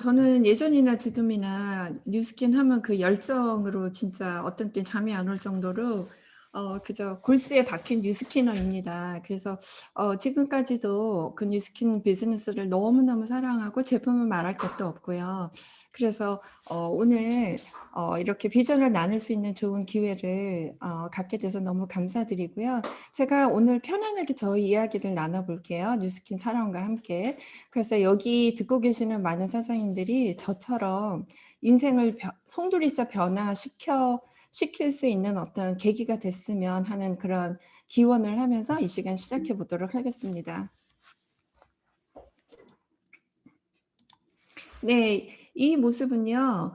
저는 예전이나 지금이나 뉴스킨 하면 그 열정으로 진짜 어떤 때 잠이 안 올 정도로 그저 골수에 박힌 뉴스키너입니다. 그래서 지금까지도 그 뉴스킨 비즈니스를 너무너무 사랑하고 제품은 말할 것도 없고요. 그래서 오늘 이렇게 비전을 나눌 수 있는 좋은 기회를 갖게 돼서 너무 감사드리고요. 제가 오늘 편안하게 저희 이야기를 나눠 볼게요. 뉴스킨 사랑과 함께. 그래서 여기 듣고 계시는 많은 사장님들이 저처럼 인생을 송두리째 시킬 수 있는 어떤 계기가 됐으면 하는 그런 기원을 하면서 이 시간 시작해 보도록 하겠습니다. 네, 이 모습은요,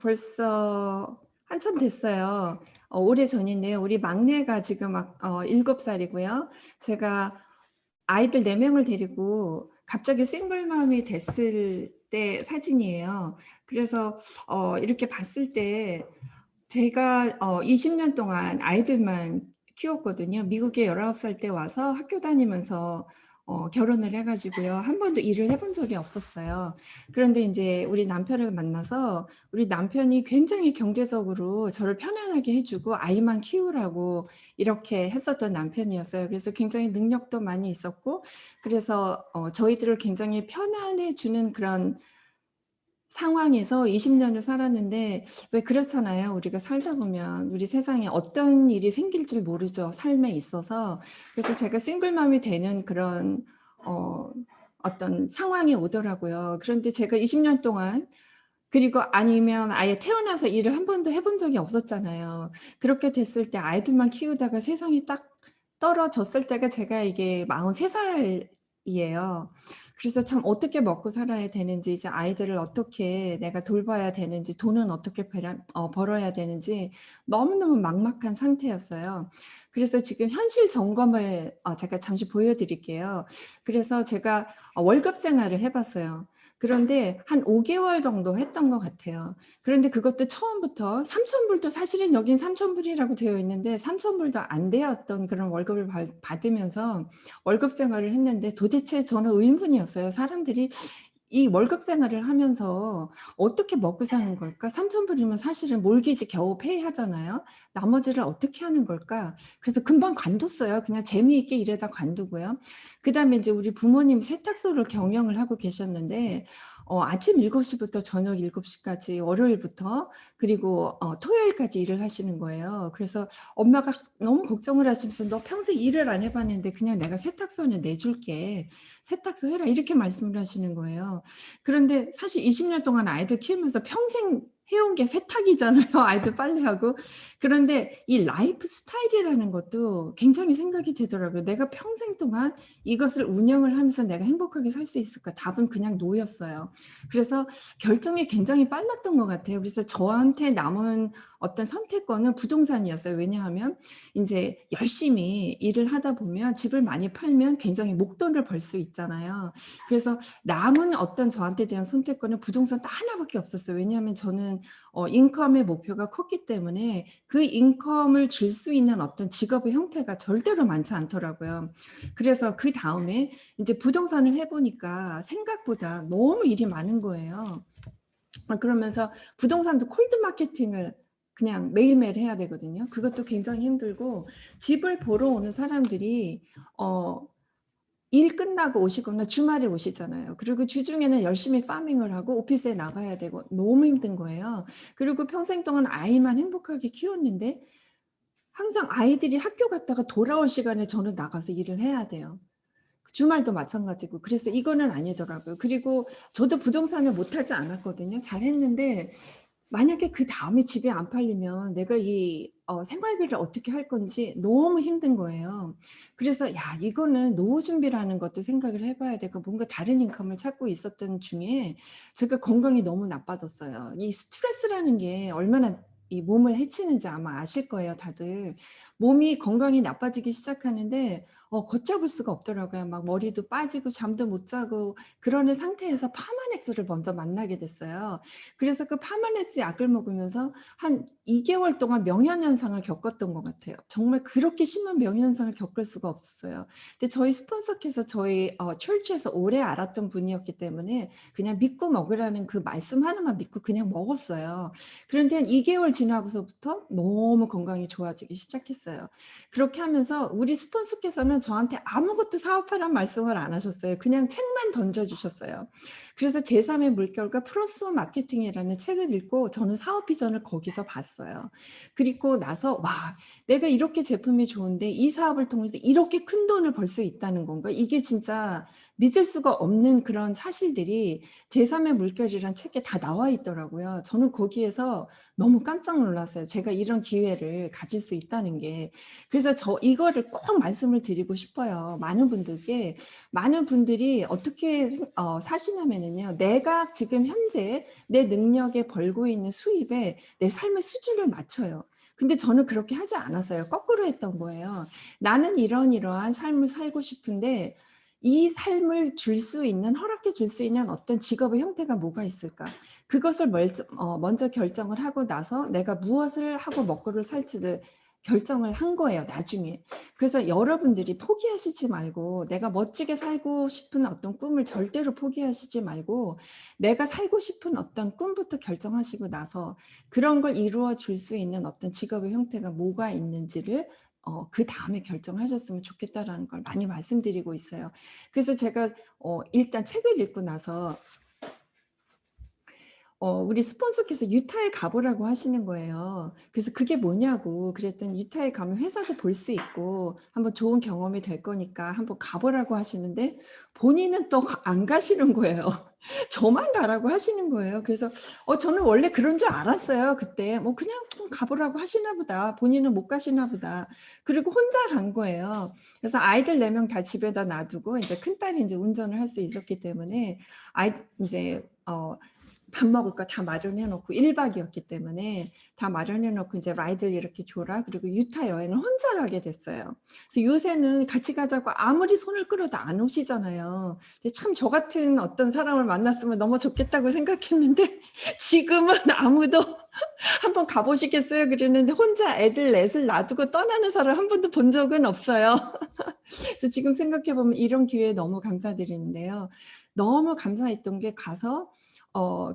벌써 한참 됐어요. 오래전인데요. 우리 막내가 지금 막 7살이고요. 제가 아이들 4명을 데리고 갑자기 싱글맘이 됐을 때 사진이에요. 그래서 이렇게 봤을 때 제가 20년 동안 아이들만 키웠거든요. 미국에 19살 때 와서 학교 다니면서 결혼을 해 가지고요. 한 번도 일을 해본 적이 없었어요. 그런데 인제 우리 남편을 만나서 우리 남편이 굉장히 경제적으로 저를 편안하게 해 주고 아이만 키우라고 이렇게 했었던 남편이었어요. 그래서 굉장히 능력도 많이 있었고, 그래서 저희들을 굉장히 편안해 주는 그런 상황에서 20년을 살았는데, 왜 그렇잖아요. 우리가 살다 보면 우리 세상에 어떤 일이 생길지를 모르죠, 삶에 있어서. 그래서 제가 싱글맘이 되는 그런 어 어떤 상황이 오더라고요. 그런데 제가 20년 동안, 그리고 아니면 아예 태어나서 일을 한 번도 해본 적이 없었잖아요. 그렇게 됐을 때 아이들만 키우다가 세상이 딱 떨어졌을 때가 제가 이게 43 살이에요. 그래서 참 어떻게 먹고 살아야 되는지, 이제 아이들을 어떻게 내가 돌봐야 되는지, 돈은 어떻게 벌어야 되는지 너무너무 막막한 상태였어요. 그래서 지금 현실 점검을 제가 잠시 보여 드릴게요. 그래서 제가 월급 생활을 해 봤어요. 그런데 한 5개월 정도 했던 것 같아요. 그런데 그것도 처음부터 3천 불도, 사실은 여긴 3천 불이라고 되어 있는데 3천 불도 안 되었던 그런 월급을 받으면서 월급 생활을 했는데, 도대체 저는 의문이었어요. 사람들이 이 월급 생활을 하면서 어떻게 먹고 사는 걸까? 3천 불이면 사실은 몰기지 겨우 페이하잖아요. 나머지를 어떻게 하는 걸까? 그래서 금방 관뒀어요. 그냥 재미있게 일하다 관두고요. 그다음에 이제 우리 부모님 세탁소를 경영을 하고 계셨는데, 아침 7시 부터 저녁 7시 까지 월요일부터, 그리고 토요일까지 일을 하시는 거예요. 그래서 엄마가 너무 걱정을 하시면서 "너 평생 일을 안 해 봤는데 그냥 내가 세탁소는 내줄게. 세탁소 해라." 이렇게 말씀을 하시는 거예요. 그런데 사실 20년 동안 아이들 키우면서 평생 해온 게 세탁이잖아요, 아이들 빨래하고. 그런데 이 라이프 스타일이라는 것도 굉장히 생각이 되더라고요. '내가 평생 동안 이것을 운영을 하면서 내가 행복하게 살 수 있을까?' 답은 그냥 노였어요. 그래서 결정이 굉장히 빨랐던 것 같아요. 그래서 저한테 남은 어떤 선택권은 부동산이었어요. 왜냐하면 인제 열심히 일을 하다 보면 집을 많이 팔면 굉장히 목돈을 벌 수 있잖아요. 그래서 남은 어떤 저한테 대한 선택권은 부동산 딱 하나밖에 없었어요. 왜냐하면 저는 인컴의 목표가 컸기 때문에 그 인컴을 줄 수 있는 어떤 직업의 형태가 절대로 많지 않더라고요. 그래서 그다음에 인제 부동산을 해 보니까 생각보다 너무 일이 많은 거예요. 그러면서 부동산도 콜드 마케팅을 그냥 매일매일 해야 되거든요. 그것도 굉장히 힘들고, 집을 보러 오는 사람들이 어 일 끝나고 오시거나 주말에 오시잖아요. 그리고 주중에는 열심히 파밍을 하고 오피스에 나가야 되고 너무 힘든 거예요. 그리고 평생 동안 아이만 행복하게 키웠는데 항상 아이들이 학교 갔다가 돌아올 시간에 저는 나가서 일을 해야 돼요. 주말도 마찬가지고. 그래서 이거는 아니더라고요. 그리고 저도 부동산을 못하지 않았거든요. 잘했는데 만약에 그다음에 집이 안 팔리면 내가 이 생활비를 어떻게 할 건지 너무 힘든 거예요. 그래서 '야, 이거는 노후 준비라는 것도 생각을 해 봐야 되고 뭔가 다른 인컴을 찾고 있었던 중에 제가 건강이 너무 나빠졌어요. 이 스트레스라는 게 얼마나 이 몸을 해치는지 아마 아실 거예요, 다들. 몸이 건강이 나빠지기 시작하는데 걷잡을 수가 없더라고요. 막 머리도 빠지고 잠도 못 자고 그러는 상태에서 파마넥스를 먼저 만나게 됐어요. 그래서 그 파마넥스 약을 먹으면서 한 2개월 동안 명현현상을 겪었던 것 같아요. 정말 그렇게 심한 명현상을 겪을 수가 없었어요. 근데 저희 스폰서께서 저희 철치에서 오래 알았던 분이었기 때문에 그냥 믿고 먹으라는 그 말씀 하나만 믿고 그냥 먹었어요. 그런데 한 2개월 지나고서부터 너무 건강이 좋아지기 시작했어요. 그렇게 하면서 우리 스폰서께서는 저한테 아무것도 사업하라는 말씀을 안 하셨어요. 그냥 책만 던져주셨어요. 그래서 제3의 물결과 프로스 마케팅이라는 책을 읽고 저는 사업 비전을 거기서 봤어요. 그리고 나서 와, 내가 이렇게 제품이 좋은데 이 사업을 통해서 이렇게 큰 돈을 벌 수 있다는 건가? 이게 진짜 믿을 수가 없는 그런 사실들이 제3의 물결이란 책에 다 나와 있더라고요. 저는 거기에서 너무 깜짝 놀랐어요. 제가 이런 기회를 가질 수 있다는 게. 그래서 저 이거를 꼭 말씀을 드리고 싶어요. 많은 분들께. 많은 분들이 어떻게 사시냐면요. 내가 지금 현재 내 능력에 벌고 있는 수입에 내 삶의 수준을 맞춰요. 근데 저는 그렇게 하지 않았어요. 거꾸로 했던 거예요. 나는 이러한 삶을 살고 싶은데 이 삶을 줄 수 있는, 허락해 줄 수 있는 어떤 직업의 형태가 뭐가 있을까? 그것을 먼저 결정을 하고 나서 내가 무엇을 하고 먹고를 살지를 결정을 한 거예요, 나중에. 그래서 여러분들이 포기하시지 말고 내가 멋지게 살고 싶은 어떤 꿈을 절대로 포기하시지 말고 내가 살고 싶은 어떤 꿈부터 결정하시고 나서 그런 걸 이루어 줄 수 있는 어떤 직업의 형태가 뭐가 있는지를 그 다음에 결정하셨으면 좋겠다라는 걸 많이 말씀드리고 있어요. 그래서 제가 일단 책을 읽고 나서 우리 스폰서께서 유타에 가보라고 하시는 거예요. 그래서 그게 뭐냐고 그랬더니 유타에 가면 회사도 볼 수 있고 한번 좋은 경험이 될 거니까 한번 가보라고 하시는데 본인은 또 안 가시는 거예요. 저만 가라고 하시는 거예요. 그래서 저는 원래 그런 줄 알았어요. 그때 뭐 그냥 좀 가보라고 하시나 보다. 본인은 못 가시나 보다. 그리고 혼자 간 거예요. 그래서 아이들 4명 다 집에다 놔두고 이제 큰딸이 이제 운전을 할 수 있었기 때문에 이제 밥 먹을 거 다 마련해 놓고 1박 이었기 때문에 다 마련해 놓고 이제 라이드를 이렇게 줘라. 그리고 유타 여행을 혼자 가게 됐어요. 그래서 요새는 같이 가자고 아무리 손을 끌어도 안 오시잖아요. 근데 참 저 같은 어떤 사람을 만났으면 너무 좋겠다고 생각했는데 지금은 아무도 한번 가보시겠어요? 그러는데 혼자 애들 넷을 놔두고 떠나는 사람 한 번도 본 적은 없어요. 그래서 지금 생각해 보면 이런 기회에 너무 감사드리는데요. 너무 감사했던 게 가서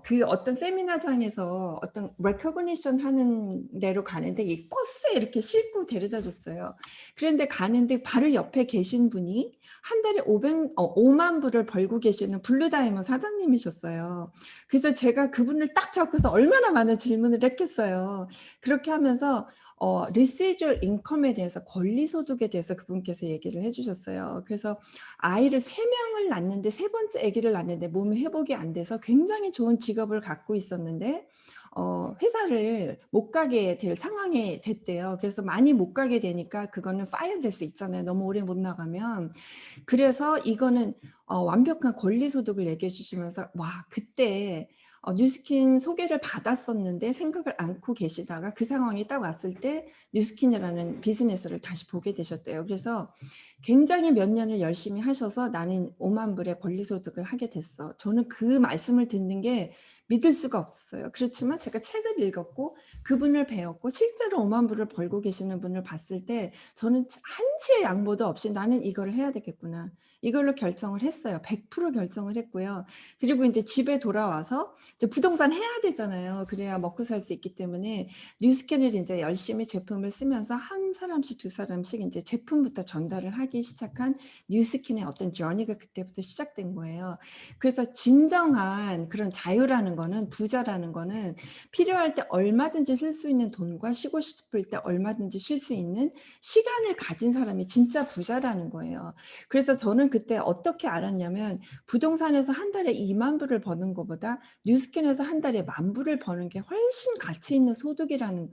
그 어떤 세미나장에서 어떤 recognition 하는 데로 가는데 이 버스에 이렇게 싣고 데려다 줬어요. 그런데 가는데 바로 옆에 계신 분이 한 달에 5만 불을 벌고 계시는 블루다이먼 사장님이셨어요. 그래서 제가 그분을 딱 잡고서 얼마나 많은 질문을 했겠어요. 그렇게 하면서 residual income에 대해서 권리소득에 대해서 그분께서 얘기를 해주셨어요. 그래서 아이를 3명을 낳는데 3번째 아기를 낳는데 몸이 회복이 안 돼서 굉장히 좋은 직업을 갖고 있었는데 회사를 못 가게 될 상황이 됐대요. 그래서 많이 못 가게 되니까 그거는 파이어 될 수 있잖아요. 너무 오래 못 나가면. 그래서 이거는 완벽한 권리소득을 얘기해 주시면서 와 그때 뉴스킨 소개를 받았었는데 생각을 않고 계시다가 그 상황이 딱 왔을 때 뉴스킨이라는 비즈니스를 다시 보게 되셨대요. 그래서 굉장히 몇 년을 열심히 하셔서 나는 5만 불의 권리소득을 하게 됐어. 저는 그 말씀을 듣는 게 믿을 수가 없었어요. 그렇지만 제가 책을 읽었고 그분을 배웠고 실제로 5만 불을 벌고 계시는 분을 봤을 때 저는 한치의 양보도 없이 나는 이걸 해야 되겠구나. 이걸로 결정을 했어요. 100% 결정을 했고요. 그리고 이제 집에 돌아와서 이제 부동산 해야 되잖아요. 그래야 먹고 살 수 있기 때문에 뉴스캔을 이제 열심히 제품을 쓰면서 한 사람씩 두 사람씩 이제 제품부터 전달을 하기 시작한 뉴스킨의 어떤 저니가 그때부터 시작된 거예요. 그래서 진정한 그런 자유라는 거는 부자라는 거는 필요할 때 얼마든지 쓸 수 있는 돈과 쉬고 싶을 때 얼마든지 쉴 수 있는 시간을 가진 사람이 진짜 부자라는 거예요. 그래서 저는 그때 어떻게 알았냐면 부동산에서 한 달에 2만 불을 버는 것보다 뉴스킨에서 한 달에 10,000불을 버는 게 훨씬 가치 있는 소득이라는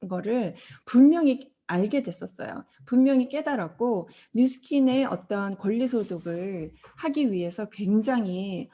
거를 분명히 알게 됐었어요. 분명히 깨달았고 뉴스킨의 어떤 권리소득을 하기 위해서 굉장히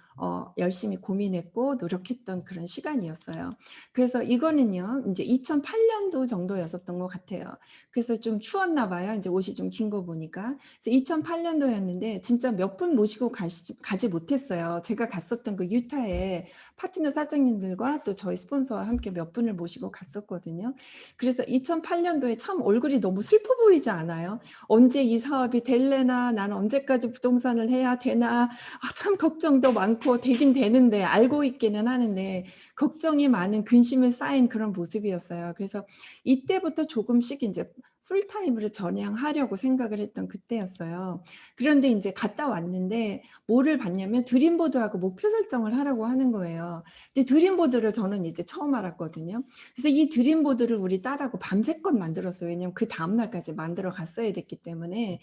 열심히 고민했고 노력했던 그런 시간이었어요. 그래서 이거는요 인제 2008년도 정도였었던 것 같아요. 그래서 좀 추웠나 봐요, 인제 옷이 좀 긴 거 보니까. 그래서 2008년도였는데 진짜 몇 분 모시고 가지 못했어요. 제가 갔었던 그 유타에 파트너 사장님들과 또 저희 스폰서와 함께 몇 분을 모시고 갔었거든요. 그래서 2008년도에 참 얼굴이 너무 슬퍼 보이지 않아요? '언제 이 사업이 될래나? 나는 언제까지 부동산을 해야 되나?' 참 걱정도 많고 되긴 되는데 알고 있기는 하는데 걱정이 많은 근심에 쌓인 그런 모습이었어요. 그래서 이때부터 조금씩 인제 풀타임으로 전향하려고 생각을 했던 그때였어요. 그런데 인제 갔다 왔는데 뭐를 봤냐면 드림보드하고 목표 설정을 하라고 하는 거예요. 근데 드림보드를 저는 이제 처음 알았거든요. 그래서 이 드림보드를 우리 딸하고 밤새껏 만들었어요. 왜냐면 그다음 날까지 만들어 갔어야 됐기 때문에.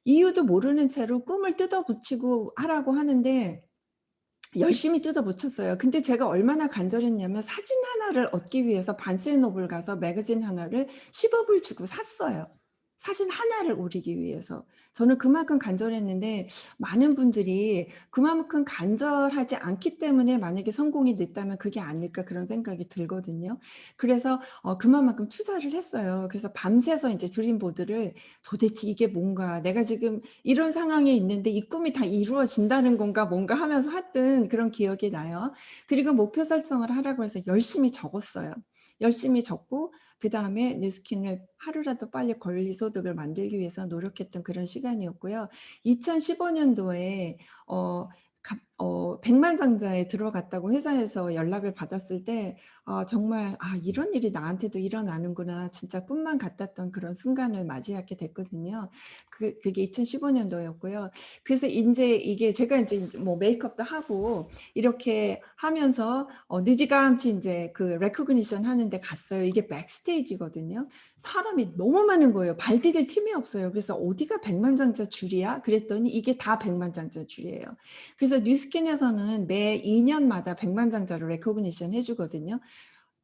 이유도 모르는 채로 꿈을 뜯어 붙이고 하라고 하는데 열심히 뜯어 붙였어요. 근데 제가 얼마나 간절했냐면 사진 하나를 얻기 위해서 반스앤노블 가서 매거진 하나를 10억 을 주고 샀어요. 사진 하나를 오리기 위해서. 저는 그만큼 간절했는데 많은 분들이 그만큼 간절하지 않기 때문에 만약에 성공이 늦다면 그게 아닐까 그런 생각이 들거든요. 그래서 그만큼 투자를 했어요. 그래서 밤새서 인제 드림보드를 '도대체 이게 뭔가? 내가 지금 이런 상황에 있는데 이 꿈이 다 이루어진다는 건가 뭔가 하면서 했던 그런 기억이 나요. 그리고 목표 설정을 하라고 해서 열심히 적었어요. 열심히 적고 그다음에 뉴스킨을 하루라도 빨리 권리소득을 만들기 위해서 노력했던 그런 시간이었고요. 2015 년도에 어 백만장자에 들어갔다고 회사에서 연락을 받았을 때 정말 '아 이런 일이 나한테도 일어나는구나.' 진짜 꿈만 같았던 그런 순간을 맞이하게 됐거든요. 그게 2015 년도였고요. 그래서 인제 이게 제가 인제 뭐 메이크업도 하고 이렇게 하면서 느지막이 인제 그 레코그니션 하는 데 갔어요. 이게 백스테이지거든요. 사람이 너무 많은 거예요. 발 디딜 틈이 없어요. 그래서 '어디가 백만장자 줄이야?' 그랬더니 이게 다 백만장자 줄이에요. 그래서 뉴스킨에서는 매 2 년마다 백만장자를 레코그니션 해 주거든요.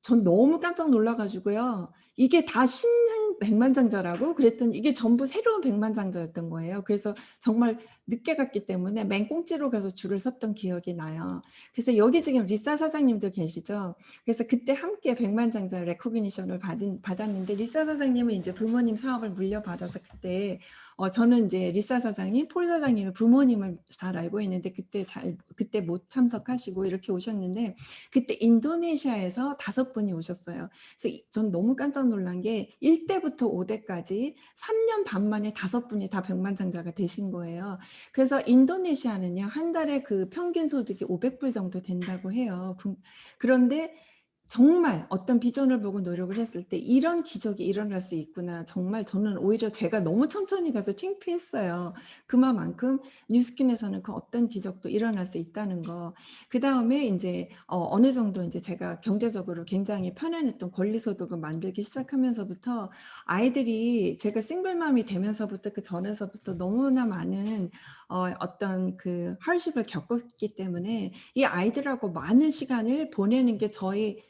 전 너무 깜짝 놀라 가지고요. 이게 다 신흥 백만장자라고? 그랬더니 이게 전부 새로운 백만장자였던 거예요. 그래서 정말 늦게 갔기 때문에 맹꽁지로 가서 줄을 섰던 기억이 나요. 그래서 여기 지금 리사 사장님도 계시죠? 그래서 그때 함께 백만장자 레코그니션을 받았는데 리사 사장님은 인제 부모님 사업을 물려받아서 그때 저는 인제 리사 사장님, 폴 사장님의 부모님을 잘 알고 있는데 그때 못 참석하시고 이렇게 오셨는데 그때 인도네시아에서 5 분이 오셨어요. 그래서 전 너무 깜짝 놀란 게 1 대부터 5 대까지 3년 반 만에 5 분이 다 백만장자가 되신 거예요. 그래서 인도네시아는요 한 달에 그 평균 소득이 500불 정도 된다고 해요. 그런데 정말 어떤 비전을 보고 노력을 했을 때 '이런 기적이 일어날 수 있구나.' 정말 저는 오히려 제가 너무 천천히 가서 창피했어요. 그만큼 뉴스킨에서는 그 어떤 기적도 일어날 수 있다는 거. 그다음에 인제 어느 정도 인제 제가 경제적으로 굉장히 편안했던 권리소득을 만들기 시작하면서부터 아이들이 제가 싱글맘이 되면서부터 그전에서부터 너무나 많은 어떤 그 hardship을 겪었기 때문에 이 아이들하고 많은 시간을 보내는 게 저희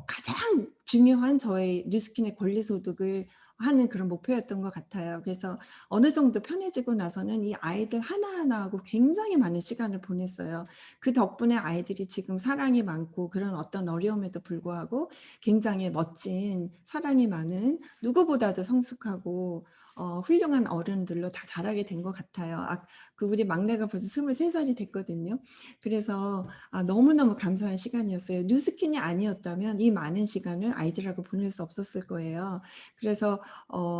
가장 중요한 저의 뉴스킨의 권리소득을 하는 그런 목표였던 것 같아요. 그래서 어느 정도 편해지고 나서는 이 아이들 하나하나하고 굉장히 많은 시간을 보냈어요. 그 덕분에 아이들이 지금 사랑이 많고 그런 어떤 어려움에도 불구하고 굉장히 멋진 사랑이 많은 누구보다도 성숙하고 훌륭한 어른들로 다 자라게 된 것 같아요. 우리 막내가 벌써 23 살이 됐거든요. 그래서 너무너무 감사한 시간이었어요. 뉴스킨이 아니었다면 이 많은 시간을 아이들하고 보낼 수 없었을 거예요. 그래서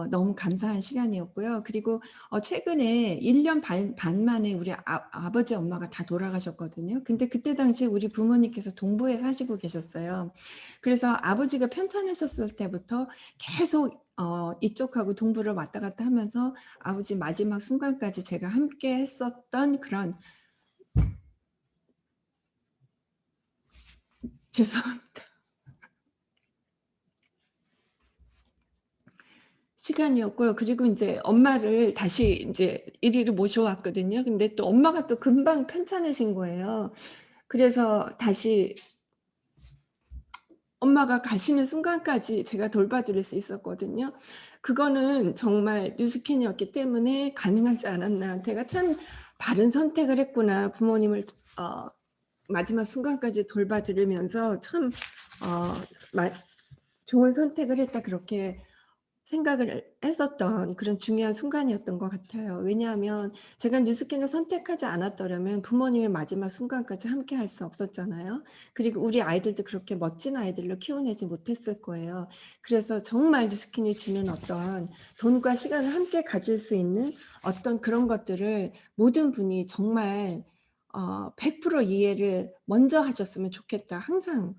너무 감사한 시간이었고요. 그리고 최근에 1년 반 만에 우리 아버지 엄마가 다 돌아가셨거든요. 근데 그때 당시에 우리 부모님께서 동부에 사시고 계셨어요. 그래서 아버지가 편찮으셨을 때부터 계속 이쪽하고 동부를 왔다 갔다 하면서 아버지 마지막 순간까지 제가 함께 했었던 그런 죄송합니다. 시간이었고요. 그리고 인제 엄마를 다시 인제 이리로 모셔왔거든요. 근데 또 엄마가 또 금방 편찮으신 거예요. 그래서 다시 엄마가 가시는 순간까지 제가 돌봐드릴 수 있었거든요. 그거는 정말 뉴스캔이었기 때문에 가능하지 않았나. '내가 참 바른 선택을 했구나. 부모님을 마지막 순간까지 돌봐드리면서 참 어 마 '좋은 선택을 했다.' 그렇게 생각을 했었던 그런 중요한 순간이었던 것 같아요. 왜냐하면 제가 뉴스킨을 선택하지 않았더라면 부모님의 마지막 순간까지 함께 할 수 없었잖아요. 그리고 우리 아이들도 그렇게 멋진 아이들로 키워내지 못했을 거예요. 그래서 정말 뉴스킨이 주는 어떤 돈과 시간을 함께 가질 수 있는 어떤 그런 것들을 모든 분이 정말 100% 이해를 먼저 하셨으면 좋겠다. 항상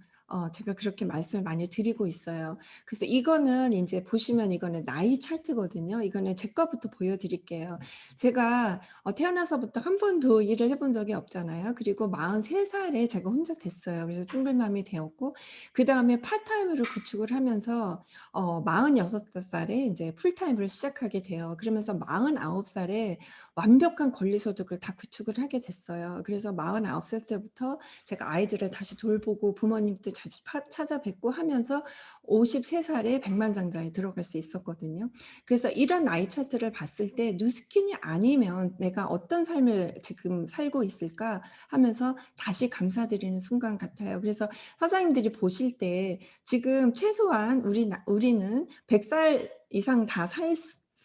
제가 그렇게 말씀을 많이 드리고 있어요. 그래서 이거는 인제 보시면 이거는 나이 차트거든요. 이거는 제 거부터 보여 드릴게요. 제가 태어나서부터 한 번도 일을 해본 적이 없잖아요. 그리고 43 살에 제가 혼자 됐어요. 그래서 싱글맘이 되었고 그다음에 파트타임으로 구축을 하면서 46 살에 인제 풀타임을 시작하게 돼요. 그러면서 49 살에 완벽한 권리소득을 다 구축을 하게 됐어요. 그래서 49살 때부터 제가 아이들을 다시 돌보고 부모님도 자주 찾아뵙고 하면서 53 살에 백만장자에 들어갈 수 있었거든요. 그래서 이런 나이 차트를 봤을 때 '뉴스킨이 아니면 내가 어떤 삶을 지금 살고 있을까?' 하면서 다시 감사드리는 순간 같아요. 그래서 사장님들이 보실 때 지금 최소한 우리는 100살 이상 다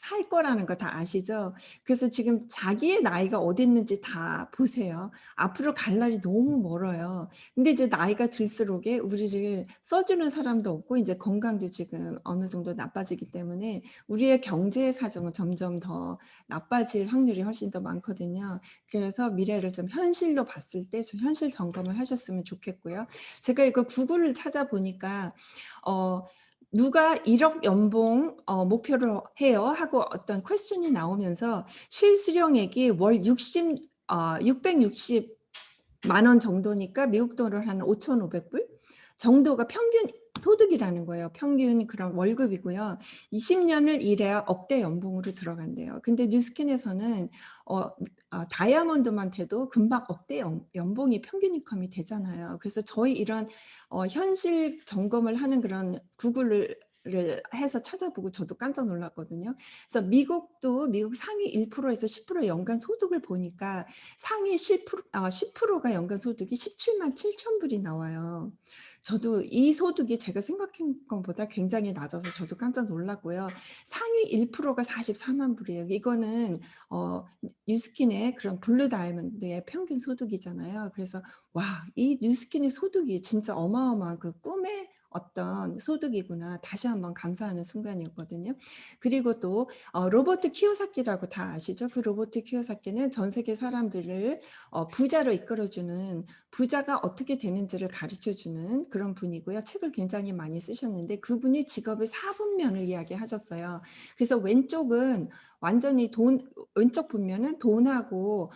살 거라는 거 다 아시죠? 그래서 지금 자기의 나이가 어디 있는지 다 보세요. 앞으로 갈 날이 너무 멀어요. 근데 이제 나이가 들수록에 우리를 써 주는 사람도 없고 인제 건강도 지금 어느 정도 나빠지기 때문에 우리의 경제 사정은 점점 더 나빠질 확률이 훨씬 더 많거든요. 그래서 미래를 좀 현실로 봤을 때 좀 현실 점검을 하셨으면 좋겠고요. 제가 이거 구글을 찾아보니까 어 "누가 1억 연봉 목표로 해요?" 하고 어떤 퀘스천이 나오면서 실수령액이 월 660만원 정도니까 미국 돈으로 한 5,500불 정도가 평균 소득이라는 거예요. 평균 그런 월급이고요. 20 년을 일해야 억대 연봉으로 들어간대요. 근데 뉴스킨에서는 어 다이아몬드만 돼도 금방 억대 연봉이 평균 인컴이 되잖아요. 그래서 저희 이런 현실 점검을 하는 그런 구글을 해서 찾아보고 저도 깜짝 놀랐거든요. 그래서 미국 상위 1% 에서 10% 연간 소득을 보니까 상위 10%가 연간 소득이 1 7 7천 불이 나와요. 저도 이 소득이 제가 생각한 것보다 굉장히 낮아서 저도 깜짝 놀랐고요. 상위 1%가 44만 불이에요. 이거는 뉴스킨의 그런 블루 다이아몬드의 평균 소득이잖아요. 그래서 '와 이 뉴스킨의 소득이 진짜 어마어마한 그 꿈의 어떤 소득이구나.' 다시 한번 감사하는 순간이었거든요. 그리고 또 로버트 키요사키라고 다 아시죠? 그 로버트 키요사키는 전 세계 사람들을 부자로 이끌어 주는 부자가 어떻게 되는지를 가르쳐 주는 그런 분이고요. 책을 굉장히 많이 쓰셨는데 그분이 직업의 4분면을 이야기하셨어요. 그래서 완전히 왼쪽 분면은 돈하고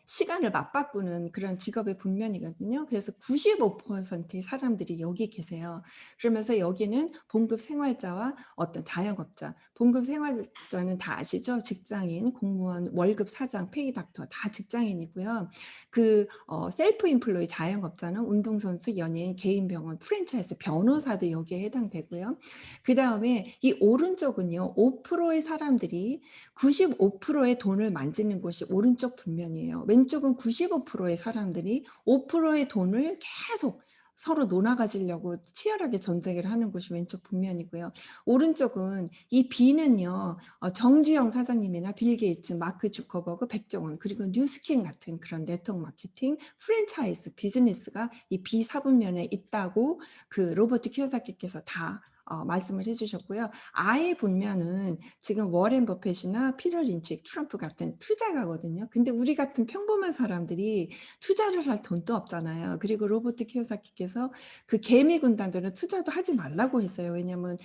시간을 맞바꾸는 그런 직업의 분면이거든요. 그래서 95%의 사람들이 여기 계세요. 그러면서 여기는 봉급 생활자와 어떤 자영업자, 봉급 생활자는 다 아시죠? 직장인, 공무원, 월급 사장, 페이 닥터 다 직장인이고요. 셀프 인플로이 자영업자는 운동선수, 연예인, 개인 병원, 프랜차이즈, 변호사도 여기에 해당되고요. 그다음에 이 오른쪽은요. 5%의 사람들이 95%의 돈을 만지는 곳이 오른쪽 분면이에요. 왼쪽은 95%의 사람들이 5%의 돈을 계속 서로 놀아 가지려고 치열하게 전쟁을 하는 곳이 왼쪽 분면이고요. 오른쪽은 이 B는요. 정주영 사장님이나 빌 게이츠, 마크 주커버그, 백종원 그리고 뉴스킨 같은 그런 네트워크 마케팅, 프랜차이즈 비즈니스가 이 B 사분면에 있다고 그 로버트 키요사키께서 다 말씀을 해 주셨고요. I 분면은 지금 워렌 버핏이나 피터 린치, 트럼프 같은 투자가거든요. 근데 우리 같은 평범한 사람들이 투자를 할 돈도 없잖아요. 그리고 로버트 키요사키께서 그 개미 군단들은 투자도 하지 말라고 했어요. 왜냐하면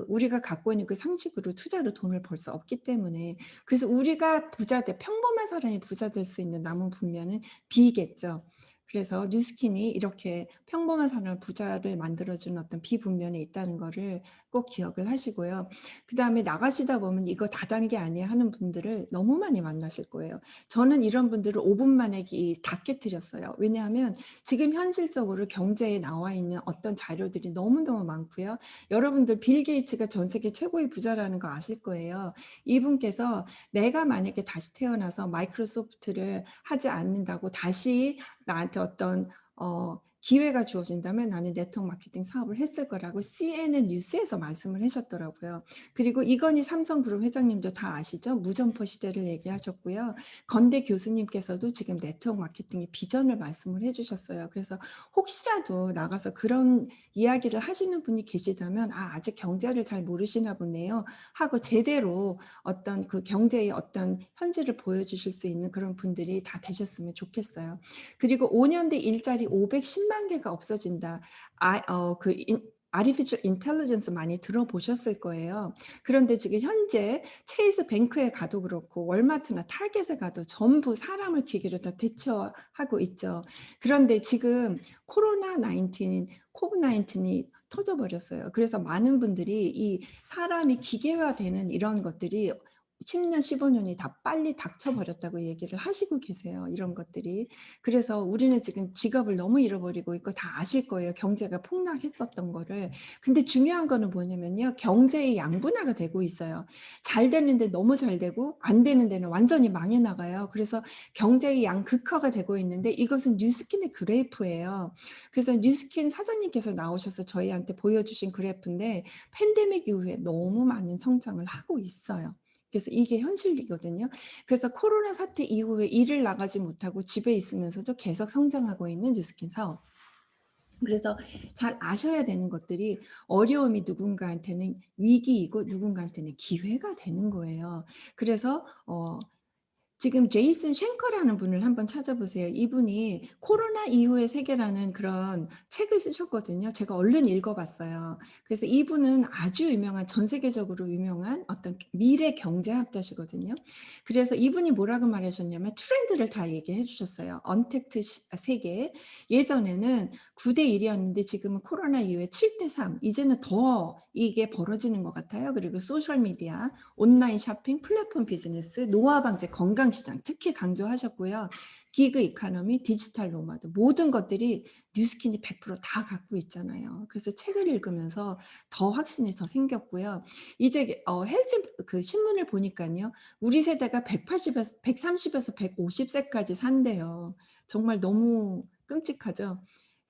우리가 갖고 있는 그 상식으로 투자로 돈을 벌 수 없기 때문에. 그래서 우리가 평범한 사람이 부자 될 수 있는 남은 분면은 B겠죠. 그래서 뉴스킨이 이렇게 평범한 사람을 부자를 만들어 주는 어떤 비분면에 있다는 거를 꼭 기억을 하시고요. 그다음에 나가시다 보면 '이거 다단계 아니야.' 하는 분들을 너무 많이 만나실 거예요. 저는 이런 분들을 5분 만에 다 깨트렸어요. 왜냐하면 지금 현실적으로 경제에 나와 있는 어떤 자료들이 너무너무 많고요. 여러분들 빌 게이츠가 전 세계 최고의 부자라는 거 아실 거예요. 이분께서 내가 만약에 다시 태어나서 마이크로소프트를 하지 않는다고 다시 나한테 어떤 기회가 주어진다면 나는 네트워크 마케팅 사업을 했을 거라고 CNN 뉴스에서 말씀을 하셨더라고요. 그리고 이건희 삼성그룹 회장님도 다 아시죠? 무점포 시대를 얘기하셨고요. 건대 교수님께서도 지금 네트워크 마케팅의 비전을 말씀을 해 주셨어요. 그래서 혹시라도 나가서 그런 이야기를 하시는 분이 계시다면 '아 아직 경제를 잘 모르시나 보네요.' 하고 제대로 어떤 그 경제의 어떤 현실을 보여주실 수 있는 그런 분들이 다 되셨으면 좋겠어요. 그리고 5년 뒤 일자리 510만 개가 없어진다. 그 아티피셜 인텔리전스 많이 들어보셨을 거예요. 그런데 지금 현재 체이스 뱅크에 가도 그렇고 월마트나 타겟에 가도 전부 사람을 기계로 다 대처하고 있죠. 그런데 지금 코비드 19이 터져 버렸어요. 그래서 많은 분들이 이 사람이 기계화되는 이런 것들이 10년, 15년이 다 빨리 닥쳐 버렸다고 얘기를 하시고 계세요, 이런 것들이. 그래서 우리는 지금 직업을 너무 잃어버리고 있고 다 아실 거예요, 경제가 폭락했었던 거를. 근데 중요한 거는 뭐냐면요. 경제의 양분화가 되고 있어요. 잘 되는데 너무 잘 되고 안 되는 데는 완전히 망해 나가요. 그래서 경제의 양극화가 되고 있는데 이것은 뉴스킨의 그래프예요. 그래서 뉴스킨 사장님께서 나오셔서 저희한테 보여주신 그래프인데 팬데믹 이후에 너무 많은 성장을 하고 있어요. 그래서 이게 현실이거든요. 그래서 코로나 사태 이후에 일을 나가지 못하고 집에 있으면서도 계속 성장하고 있는 뉴스킨 사업. 그래서 잘 아셔야 되는 것들이 어려움이 누군가한테는 위기이고 누군가한테는 기회가 되는 거예요. 그래서 지금 제이슨 쉔커라는 분을 한번 찾아보세요. 이분이 코로나 이후의 세계라는 그런 책을 쓰셨거든요. 제가 얼른 읽어봤어요. 그래서 이분은 아주 유명한 전 세계적으로 유명한 어떤 미래 경제학자시거든요. 그래서 이분이 뭐라고 말하셨냐면 트렌드를 다 얘기해 주셨어요. 언택트 세계. 예전에는 9대 1이었는데 지금은 코로나 이후에 7대 3. 이제는 더 이게 벌어지는 것 같아요. 그리고 소셜 미디어, 온라인 쇼핑, 플랫폼 비즈니스, 노화 방제, 건강 시장 특히 강조하셨고요. 기그 이코노미, 디지털 노마드 모든 것들이 뉴스킨이 100%다 갖고 있잖아요. 그래서 책을 읽으면서 더 확신이 더 생겼고요. 이제 헬스 그 신문을 보니까요. 우리 세대가 180에서 130에서 150세까지 산대요. 정말 너무 끔찍하죠.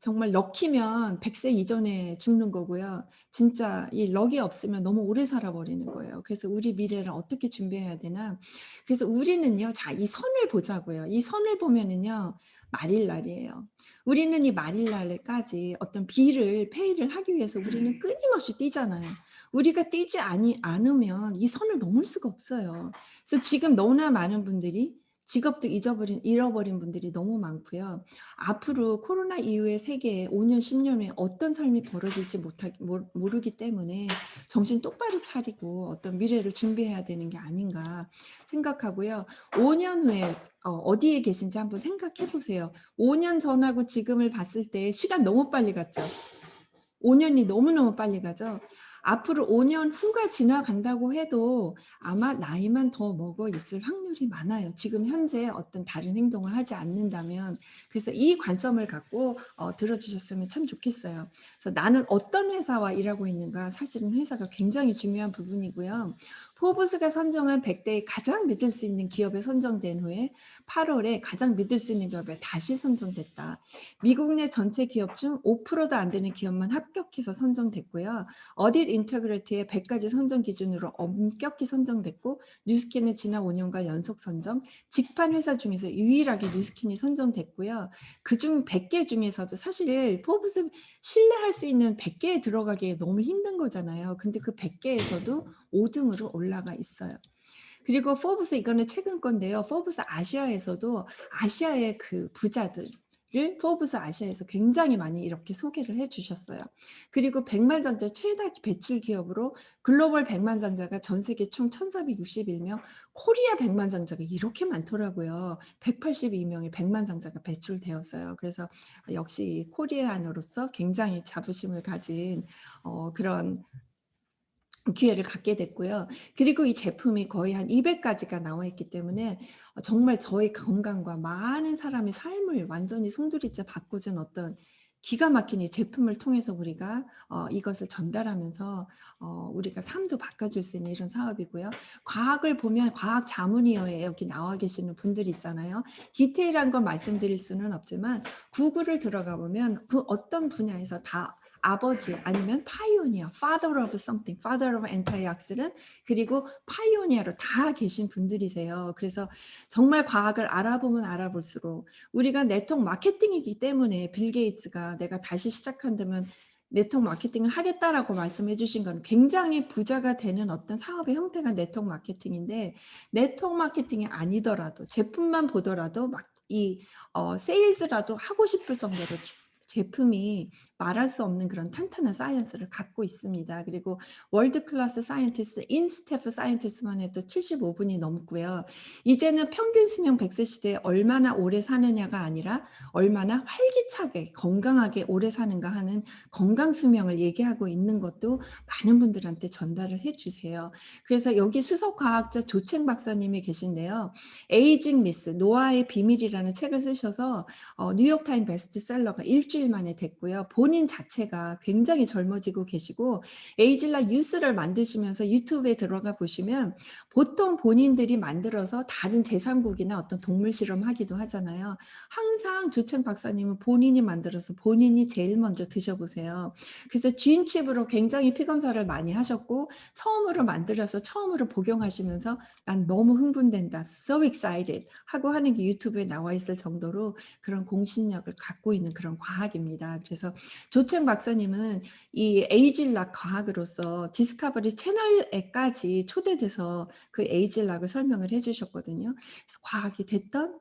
정말 럭키면 100세 이전에 죽는 거고요. 진짜 이 럭이 없으면 너무 오래 살아버리는 거예요. 그래서 우리 미래를 어떻게 준비해야 되나. 그래서 우리는요. 자, 이 선을 보자고요. 이 선을 보면은요. 말일 날이에요. 우리는 이 말일 날까지 어떤 페이를 하기 위해서 우리는 끊임없이 뛰잖아요. 우리가 뛰지 않으면 이 선을 넘을 수가 없어요. 그래서 지금 너무나 많은 분들이 직업도 잃어버린 분들이 너무 많고요. 앞으로 코로나 이후의 세계에 5년, 10년 후에 어떤 삶이 벌어질지 모르기 때문에 정신 똑바로 차리고 어떤 미래를 준비해야 되는 게 아닌가 생각하고요. 5년 후에 어디에 계신지 한번 생각해 보세요. 5년 전하고 지금을 봤을 때 시간 너무 빨리 갔죠. 5년이 너무너무 빨리 가죠. 앞으로 5년 후가 지나간다고 해도 아마 나이만 더 먹어 있을 확률이 많아요. 지금 현재 어떤 다른 행동을 하지 않는다면. 그래서 이 관점을 갖고 들어주셨으면 참 좋겠어요. 그래서 나는 어떤 회사와 일하고 있는가 사실은 회사가 굉장히 중요한 부분이고요. 포브스가 선정한 100대의 가장 믿을 수 있는 기업에 선정된 후에 8월에 가장 믿을 수 있는 기업에 다시 선정됐다. 미국 내 전체 기업 중 5%도 안 되는 기업만 합격해서 선정됐고요. 어딧 인터그리티의 100가지 선정 기준으로 엄격히 선정됐고 뉴스킨은 지난 5년간 연속 선정, 직판 회사 중에서 유일하게 뉴스킨이 선정됐고요. 그중 100개 중에서도 사실 포브스 신뢰할 수 있는 100개에 들어가기 너무 힘든 거잖아요. 근데 그 100개에서도 5등으로 올라가 있어요. 그리고 포브스 이거는 최근 건데요. 포브스 아시아에서도 아시아의 그 부자들을 포브스 아시아에서 굉장히 많이 이렇게 소개를 해 주셨어요. 그리고 백만장자 최다 배출 기업으로 글로벌 백만장자가 전 세계 총 1,461명, 코리아 백만장자가 이렇게 많더라고요. 182명의 백만장자가 배출되었어요. 그래서 역시 코리아노로서 굉장히 자부심을 가진 그런 기회를 갖게 됐고요. 그리고 이 제품이 거의 한 200가지가 나와 있기 때문에 정말 저의 건강과 많은 사람의 삶을 완전히 송두리째 바꿔준 어떤 기가 막힌 이 제품을 통해서 우리가 이것을 전달하면서 우리가 삶도 바꿔줄 수 있는 이런 사업이고요. 과학을 보면 과학 자문위원회에 여기 나와 계시는 분들 있잖아요. 디테일한 건 말씀드릴 수는 없지만 구글을 들어가 보면 그 어떤 분야에서 다 아버지 아니면 파이오니어, father of something, father of antioxidant, 그리고 파이오니어로 다 계신 분들이세요. 그래서 정말 과학을 알아보면 알아볼수록 우리가 네트워크 마케팅이기 때문에 빌 게이츠가 내가 다시 시작한다면 네트워크 마케팅을 하겠다라고 말씀해 주신 건 굉장히 부자가 되는 어떤 사업의 형태가 네트워크 마케팅인데, 네트워크 마케팅이 아니더라도 제품만 보더라도 막 이 세일즈라도 하고 싶을 정도로 제품이 말할 수 없는 그런 탄탄한 사이언스를 갖고 있습니다. 그리고 월드 클래스 사이언티스트, 인스태프 사이언티스트만 해도 75분이 넘고요. 이제는 평균 수명 100세 시대에 얼마나 오래 사느냐가 아니라 얼마나 활기차게 건강하게 오래 사는가 하는 건강 수명을 얘기하고 있는 것도 많은 분들한테 전달을 해주세요. 그래서 여기 수석 과학자 조책 박사님이 계신데요. 에이징 미스, 노화의 비밀이라는 책을 쓰셔서 뉴욕타임 베스트셀러가 일주일 만에 됐고요. 본인 자체가 굉장히 젊어지고 계시고 에이질라 뉴스를 만드시면서 유튜브에 들어가 보시면 보통 본인들이 만들어서 다른 제3국이나 어떤 동물 실험하기도 하잖아요. 항상 조책 박사님은 본인이 만들어서 본인이 제일 먼저 드셔보세요. 그래서 지인칩으로 굉장히 피검사를 많이 하셨고 처음으로 만들어서 처음으로 복용하시면서 난 너무 흥분된다, so excited 하고 하는 게 유튜브에 나와 있을 정도로 그런 공신력을 갖고 있는 그런 과학입니다. 그래서 조책 박사님은 이 에이질락 과학으로서 디스커버리 채널에까지 초대돼서 그 에이질락을 설명을 해주셨거든요. 그래서 과학이 됐던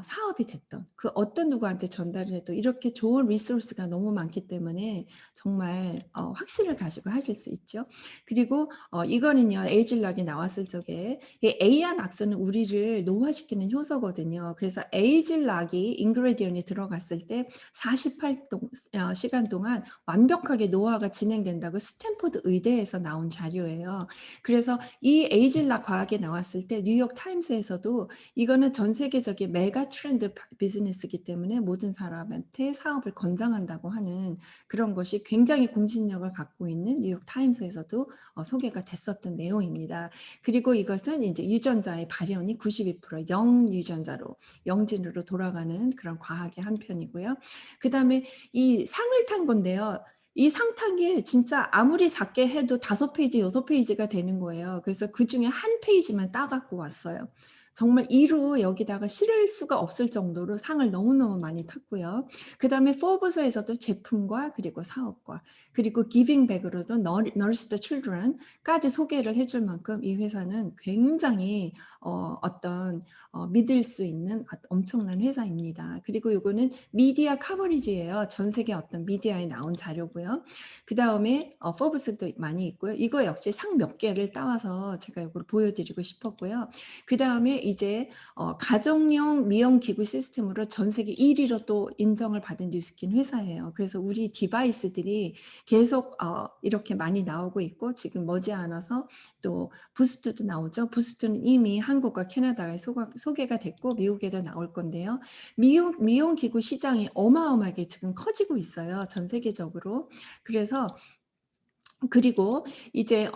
사업이 됐던 그 어떤 누구한테 전달을 해도 이렇게 좋은 리소스가 너무 많기 때문에 정말 확신을 가지고 하실 수 있죠. 그리고 이거는요, 에이질락이 나왔을 적에 이 AR-악스는 우리를 노화시키는 효소거든요. 그래서 에이질락이 인그레디언이 들어갔을 때 48시간 동안 완벽하게 노화가 진행된다고 스탠포드 의대에서 나온 자료예요. 그래서 이 에이질락 과학에 나왔을 때 뉴욕 타임스에서도 이거는 전 세계적인 메가 트렌드 비즈니스이기 때문에 모든 사람한테 사업을 권장한다고 하는 그런 것이 굉장히 공신력을 갖고 있는 뉴욕 타임스에서도 소개가 됐었던 내용입니다. 그리고 이것은 이제 유전자의 발현이 92% 영유전자로, 영진으로 돌아가는 그런 과학의 한 편이고요. 그 다음에 이 상을 탄 건데요. 이 상 탄 게 진짜 아무리 작게 해도 5페이지, 6페이지가 되는 거예요. 그래서 그 중에 한 페이지만 따갖고 왔어요. 정말 이루 여기다가 실을 수가 없을 정도로 상을 너무너무 많이 탔고요. 그 다음에 포브스에서도 제품과 그리고 사업과 그리고 기빙백으로도 Nurse the Children까지 소개를 해줄 만큼 이 회사는 굉장히 어떤 믿을 수 있는 엄청난 회사입니다. 그리고 이거는 미디어 커버리지예요. 전 세계 어떤 미디어에 나온 자료고요. 그 다음에 포브스도 많이 있고요. 이거 역시 상 몇 개를 따와서 제가 이걸 보여드리고 싶었고요. 그 다음에 이제 가정용 미용 기구 시스템으로 전 세계 1위로 또 인정을 받은 뉴스킨 회사예요. 그래서 우리 디바이스들이 계속 이렇게 많이 나오고 있고 지금 머지않아서 또 부스트도 나오죠. 부스트는 이미 한국과 캐나다에 소개가 됐고 미국에도 나올 건데요. 미용 기구 시장이 어마어마하게 지금 커지고 있어요. 전 세계적으로. 그래서 그리고 이제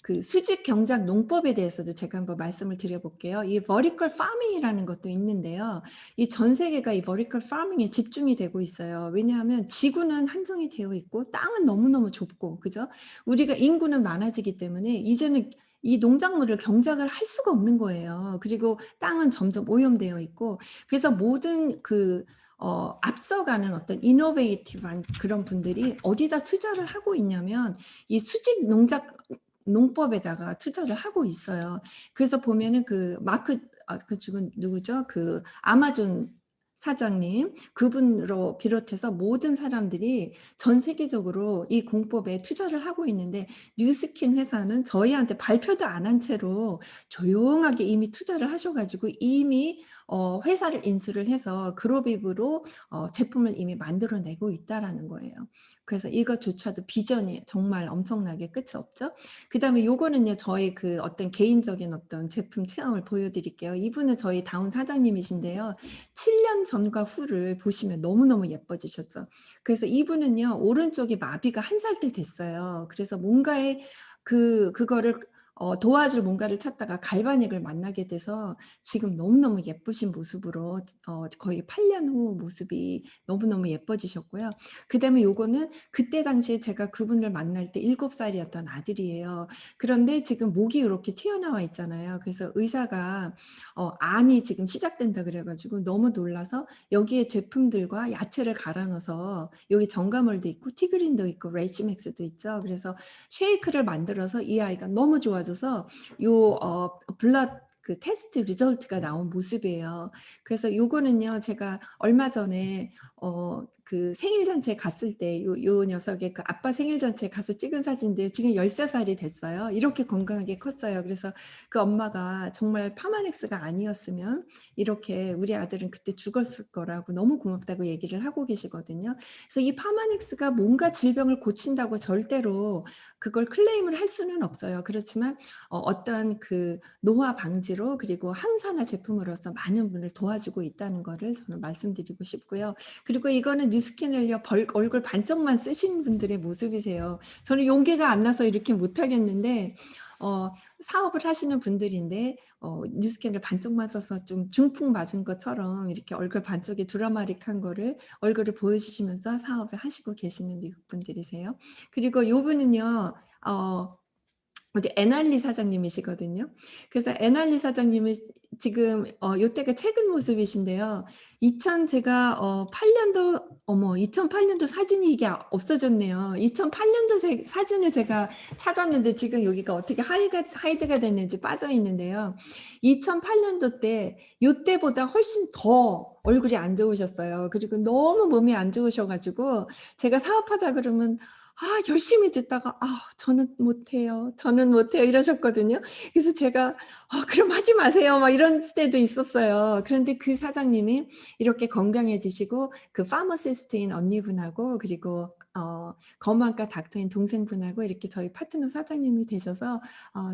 그 수직 경작 농법에 대해서도 제가 한번 말씀을 드려볼게요. 이 vertical farming이라는 것도 있는데요. 이 전 세계가 이 vertical farming에 집중이 되고 있어요. 왜냐하면 지구는 한정이 되어 있고 땅은 너무너무 좁고, 그죠? 우리가 인구는 많아지기 때문에 이제는 이 농작물을 경작을 할 수가 없는 거예요. 그리고 땅은 점점 오염되어 있고, 그래서 모든 그 앞서가는 어떤 이노베이티브한 그런 분들이 어디다 투자를 하고 있냐면 이 수직 농법에다가 투자를 하고 있어요. 그래서 보면은 그 마크 그 지금 누구죠? 그 아마존 사장님 그분으로 비롯해서 모든 사람들이 전 세계적으로 이 공법에 투자를 하고 있는데 뉴스킨 회사는 저희한테 발표도 안 한 채로 조용하게 이미 투자를 하셔가지고 이미 회사를 인수를 해서 그로비브로 제품을 이미 만들어내고 있다라는 거예요. 그래서 이것조차도 비전이 정말 엄청나게 끝이 없죠. 그 다음에 요거는요, 저희 그 어떤 개인적인 어떤 제품 체험을 보여드릴게요. 이분은 저희 다운 사장님이신데요. 7년 전과 후를 보시면 너무너무 예뻐지셨죠. 그래서 이분은요 오른쪽이 마비가 1살 때 됐어요. 그래서 뭔가에 그거를 도와줄 뭔가를 찾다가 갈바닉을 만나게 돼서 지금 너무너무 예쁘신 모습으로 거의 8년 후 모습이 너무너무 예뻐지셨고요. 그다음에 요거는 그때 당시에 제가 그분을 만날 때 7 살이었던 아들이에요. 그런데 지금 목이 요렇게 튀어나와 있잖아요. 그래서 의사가 암이 지금 시작된다 그래 가지고 너무 놀라서 여기에 제품들과 야채를 갈아 넣어서 여기 정가몰도 있고 티그린도 있고 레이치맥스도 있죠. 그래서 쉐이크를 만들어서 이 아이가 너무 좋아져서 요 블러드 그 테스트 리절트가 나온 모습이에요. 그래서 요거는요 제가 얼마 전에 그 생일 잔치에 갔을 때 요 녀석의 그 아빠 생일 잔치에 가서 찍은 사진인데요. 지금 13 살이 됐어요. 이렇게 건강하게 컸어요. 그래서 그 엄마가 "정말 파마넥스가 아니었으면 이렇게 우리 아들은 그때 죽었을 거라고 너무 고맙다고 얘기를 하고 계시거든요. 그래서 이 파마넥스가 뭔가 질병을 고친다고 절대로 그걸 클레임을 할 수는 없어요. 그렇지만 어떤 그 노화 방지로 그리고 항산화 제품으로서 많은 분을 도와주고 있다는 거를 저는 말씀드리고 싶고요. 그리고 이거는 뉴스킨을요 얼굴 반쪽만 쓰신 분들의 모습이세요. 저는 용기가 안 나서 이렇게 못 하겠는데 어 사업을 하시는 분들인데 뉴스캔을 반쪽만 써서 좀 중풍 맞은 것처럼 이렇게 얼굴 반쪽이 드라마틱한 거를 얼굴을 보여주시면서 사업을 하시고 계시는 미국 분들이세요. 그리고 요분은요 우리 애날리 사장님이시거든요. 그래서 애날리 사장님이 지금 요때가 최근 모습이신데요. 2000 제가 8 년도 어머 2008 년도 사진이 이게 없어졌네요. 2008 년도 사진을 제가 찾았는데 지금 여기가 어떻게 하이드가 됐는지 빠져 있는데요. 2008 년도 때 요때보다 훨씬 더 얼굴이 안 좋으셨어요. 그리고 너무 몸이 안 좋으셔 가지고 제가 사업하자 그러면 열심히 듣다가 "아 저는 못해요. 저는 못해요." 이러셨거든요. 그래서 제가 그럼 하지 마세요." 막 이런 때도 있었어요. 그런데 그 사장님이 이렇게 건강해지시고 그 파머시스트인 언니분하고 그리고 검안과 닥터인 동생분하고 이렇게 저희 파트너 사장님이 되셔서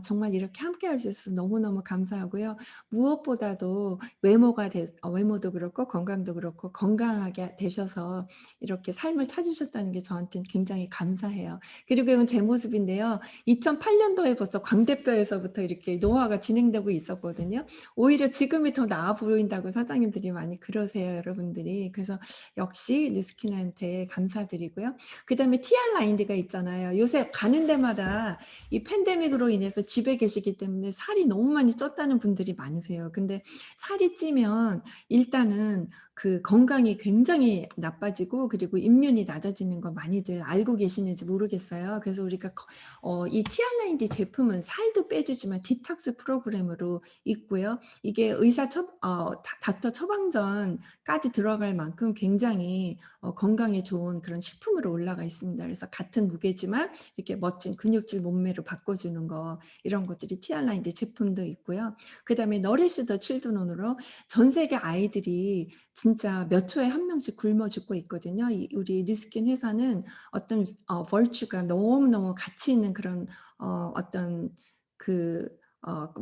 정말 이렇게 함께할 수 있어서 너무너무 감사하고요. 무엇보다도 외모도 그렇고 건강도 그렇고 건강하게 되셔서 이렇게 삶을 찾으셨다는 게 저한테는 굉장히 감사해요. 그리고 이건 제 모습인데요. 2008 년도에 벌써 광대뼈에서부터 이렇게 노화가 진행되고 있었거든요. 오히려 지금이 더 나아 보인다고 사장님들이 많이 그러세요, 여러분들이. 그래서 역시 뉴스킨한테 감사드리고요. 그다음에 TR 라인드가 있잖아요. 요새 가는 데마다 이 팬데믹으로 인해서 집에 계시기 때문에 살이 너무 많이 쪘다는 분들이 많으세요. 근데 살이 찌면 일단은 그 건강이 굉장히 나빠지고 그리고 임뮨이 낮아지는 거 많이들 알고 계시는지 모르겠어요. 그래서 우리가 이 티알라인디 제품은 살도 빼주지만 디톡스 프로그램으로 있고요. 이게 의사 닥터 처방전까지 들어갈 만큼 굉장히 건강에 좋은 그런 식품으로 올라가 있습니다. 그래서 같은 무게지만 이렇게 멋진 근육질 몸매로 바꿔주는 거 이런 것들이 티알라인디 제품도 있고요. 그다음에 너리시 더 칠드런으로 전 세계 아이들이 진짜 몇 초에 한 명씩 굶어 죽고 있거든요. 우리 뉴스킨 회사는 어떤 virtue가 너무너무 가치 있는 그런 어떤 그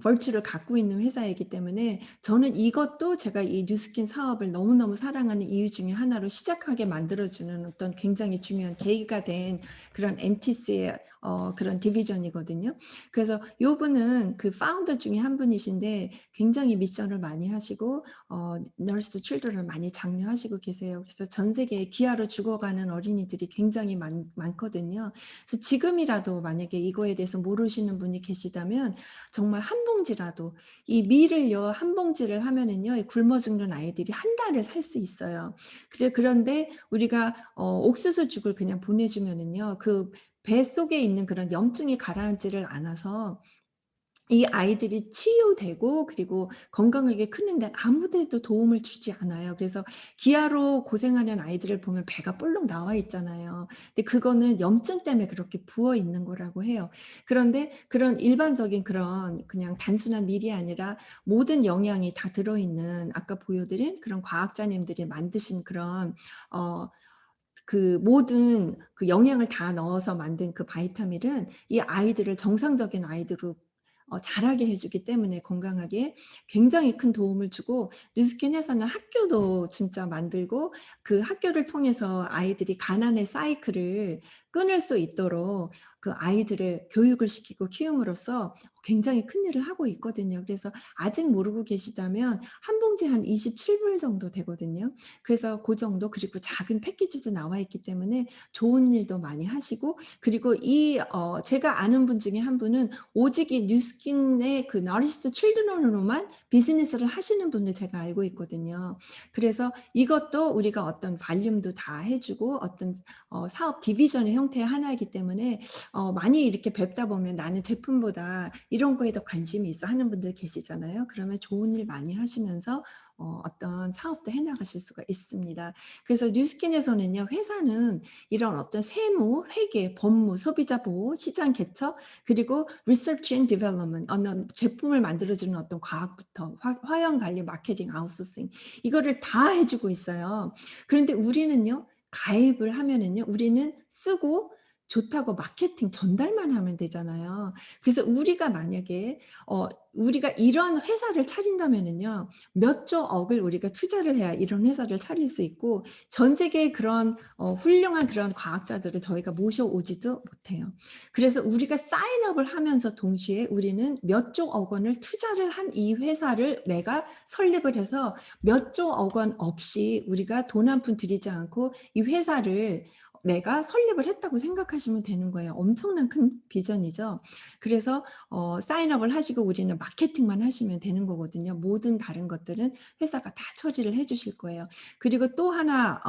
virtue를 갖고 있는 회사이기 때문에 저는 이것도 제가 이 뉴스킨 사업을 너무너무 사랑하는 이유 중에 하나로 시작하게 만들어 주는 어떤 굉장히 중요한 계기가 된 그런 엔티스의 그런 디비전이거든요. 그래서 요분은 그 파운더 중에 한 분이신데 굉장히 미션을 많이 하시고 너스 칠드런을 많이 장려하시고 계세요. 그래서 전 세계에 기아로 죽어가는 어린이들이 굉장히 많거든요. 그래서 지금이라도 만약에 이거에 대해서 모르시는 분이 계시다면 정말 한 봉지라도 이 밀을요 한 봉지를 하면은요 이 굶어 죽는 아이들이 한 달을 살 수 있어요. 그런데 우리가 옥수수 죽을 그냥 보내주면은요 그 뱃속에 있는 그런 염증이 가라앉지를 않아서 이 아이들이 치유되고 그리고 건강하게 크는데 아무 데도 도움을 주지 않아요. 그래서 기아로 고생하는 아이들을 보면 배가 볼록 나와 있잖아요. 근데 그거는 염증 때문에 그렇게 부어 있는 거라고 해요. 그런데 그런 일반적인 그런 그냥 단순한 밀이 아니라 모든 영양이 다 들어있는 아까 보여드린 그런 과학자님들이 만드신 그런 그 모든 그 영양을 다 넣어서 만든 그 바이타민은 이 아이들을 정상적인 아이들로 자라게 해주기 때문에 건강하게 굉장히 큰 도움을 주고, 뉴스킨에서는 학교도 진짜 만들고 그 학교를 통해서 아이들이 가난의 사이클을 끊을 수 있도록 그 아이들을 교육을 시키고 키움으로써 굉장히 큰 일을 하고 있거든요. 그래서 아직 모르고 계시다면 한 봉지에 한 27불 정도 되거든요. 그래서 그 정도, 그리고 작은 패키지도 나와 있기 때문에 좋은 일도 많이 하시고, 그리고 제가 아는 분 중에 한 분은 오직 이 뉴스킨의 그 너리시드 칠드런으로만 비즈니스를 하시는 분을 제가 알고 있거든요. 그래서 이것도 우리가 어떤 발륨도 다 해주고 어떤 사업 디비전의 형태의 하나이기 때문에 많이 이렇게 뵙다 보면 나는 제품보다 이런 거에 더 관심이 있어 하는 분들 계시잖아요. 그러면 좋은 일 많이 하시면서 어떤 사업도 해나가실 수가 있습니다. 그래서 뉴스킨에서는요, 회사는 이런 어떤 세무, 회계, 법무, 소비자 보호, 시장 개척, 그리고 Research and Development, 어떤 제품을 만들어주는 어떤 과학부터 화형 관리, 마케팅, 아웃소싱, 이거를 다 해주고 있어요. 그런데 우리는요, 가입을 하면은요, 우리는 쓰고 좋다고 마케팅 전달만 하면 되잖아요. 그래서 우리가 만약에 우리가 이런 회사를 차린다면은요, 몇 조 억을 우리가 투자를 해야 이런 회사를 차릴 수 있고, 전 세계의 그런 훌륭한 그런 과학자들을 저희가 모셔오지도 못해요. 그래서 우리가 사인업을 하면서 동시에 우리는 몇 조 억 원을 투자를 한 이 회사를 내가 설립을 해서 몇 조 억 원 없이 우리가 돈 한 푼 들이지 않고 이 회사를 내가 설립을 했다고 생각하시면 되는 거예요. 엄청난 큰 비전이죠. 그래서 사인업을 하시고 우리는 마케팅만 하시면 되는 거거든요. 모든 다른 것들은 회사가 다 처리를 해 주실 거예요. 그리고 또 하나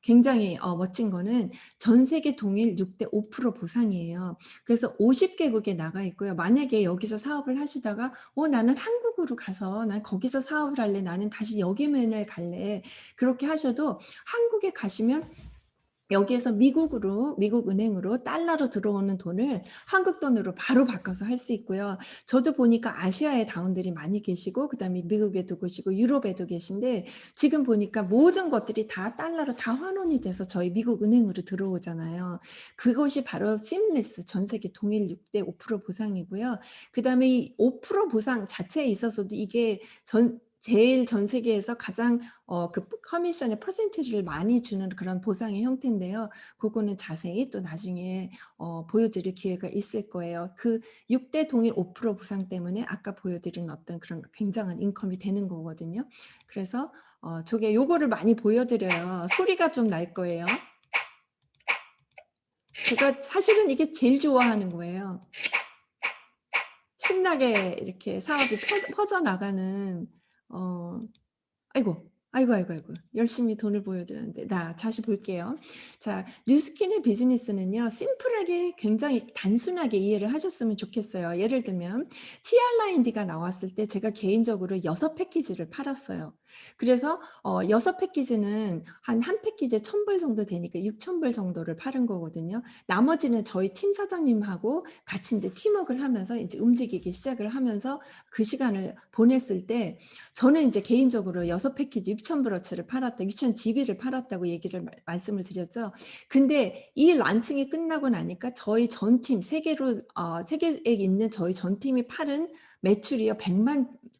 굉장히 멋진 거는 전 세계 동일 6대 5% 보상이에요. 그래서 50개국에 나가 있고요. 만약에 여기서 사업을 하시다가 나는 한국으로 가서 난 거기서 사업을 할래. 나는 다시 여기면을 갈래. 그렇게 하셔도 한국에 가시면 여기에서 미국 은행으로 달러로 들어오는 돈을 한국 돈으로 바로 바꿔서 할 수 있고요. 저도 보니까 아시아에 다운들이 많이 계시고, 그다음에 미국에도 계시고 유럽에도 계신데, 지금 보니까 모든 것들이 다 달러로 다 환원이 돼서 저희 미국 은행으로 들어오잖아요. 그것이 바로 시임리스 전 세계 동일 6대 5% 보상이고요. 그다음에 이 5% 보상 자체에 있어서도 이게 제일 전 세계에서 가장 그 커미션의 퍼센티지를 많이 주는 그런 보상의 형태인데요. 그거는 자세히 또 나중에 보여드릴 기회가 있을 거예요. 그 6대 동일 5% 보상 때문에 아까 보여드린 어떤 그런 굉장한 인컴이 되는 거거든요. 그래서 저게 요거를 많이 보여드려요. 소리가 좀 날 거예요. 제가 사실은 이게 제일 좋아하는 거예요. 신나게 이렇게 사업이 퍼져나가는 아이고, 아이고, 아이고, 아이고. 열심히 돈을 보여드렸는데. 다시 볼게요. 자, 뉴스킨의 비즈니스는요, 심플하게 굉장히 단순하게 이해를 하셨으면 좋겠어요. 예를 들면, TR라인D가 나왔을 때 제가 개인적으로 6패키지를 팔았어요. 그래서 6패키지는 한 패키지에 1,000불 정도 되니까 6,000불 정도를 팔은 거거든요. 나머지는 저희 팀 사장님하고 같이 이제 팀워크를 하면서 이제 움직이기 시작을 하면서 그 시간을 보냈을 때, 저는 이제 개인적으로 6패키지 6,000브러치를 팔았다, 6,000GB를 팔았다고 얘기를 말씀을 드렸죠. 근데 이 란칭이 끝나고 나니까 저희 전 팀, 세계에 있는 저희 전 팀이 팔은 매출이요,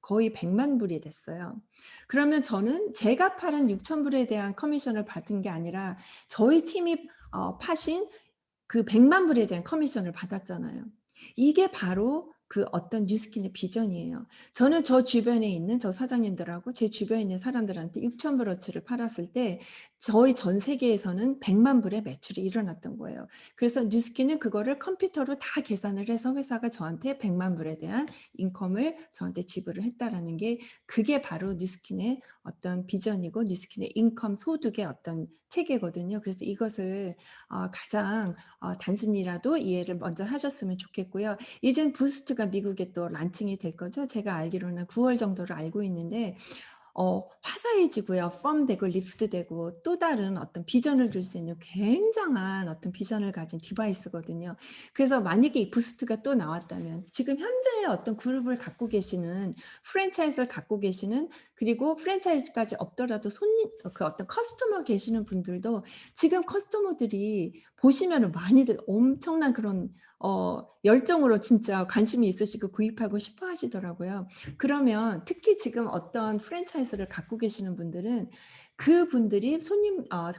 거의 100만 불이 됐어요. 그러면 저는 제가 팔은 6,000불에 대한 커미션을 받은 게 아니라 저희 팀이 파신 그 100만 불에 대한 커미션을 받았잖아요. 이게 바로 그 어떤 뉴스킨의 비전이에요. 저는 저 주변에 있는 저 사장님들하고 제 주변에 있는 사람들한테 6,000브러치를 팔았을 때 저희 전 세계에서는 100만 불의 매출이 일어났던 거예요. 그래서 뉴스킨은 그거를 컴퓨터로 다 계산을 해서 회사가 저한테 100만 불에 대한 인컴을 저한테 지불을 했다라는 게, 그게 바로 뉴스킨의 어떤 비전이고 뉴스킨의 인컴 소득의 어떤 체계거든요. 그래서 이것을 가장 단순히라도 이해를 먼저 하셨으면 좋겠고요. 이젠 부스트가 미국에 또 란칭이 될 거죠. 제가 알기로는 9월 정도를 알고 있는데, 화사해지고요. 펌되고 리프트되고 또 다른 어떤 비전을 줄 수 있는 굉장한 어떤 비전을 가진 디바이스거든요. 그래서 만약에 이 부스트가 또 나왔다면, 지금 현재의 어떤 그룹을 갖고 계시는, 프랜차이즈를 갖고 계시는 그리고 프랜차이즈까지 없더라도 손님 그 어떤 커스터머 계시는 분들도 지금 커스터머들이 보시면은 많이들 엄청난 그런 열정으로 진짜 관심이 있으시고 구입하고 싶어 하시더라고요. 그러면 특히 지금 어떤 프랜차이즈를 갖고 계시는 분들은 그분들이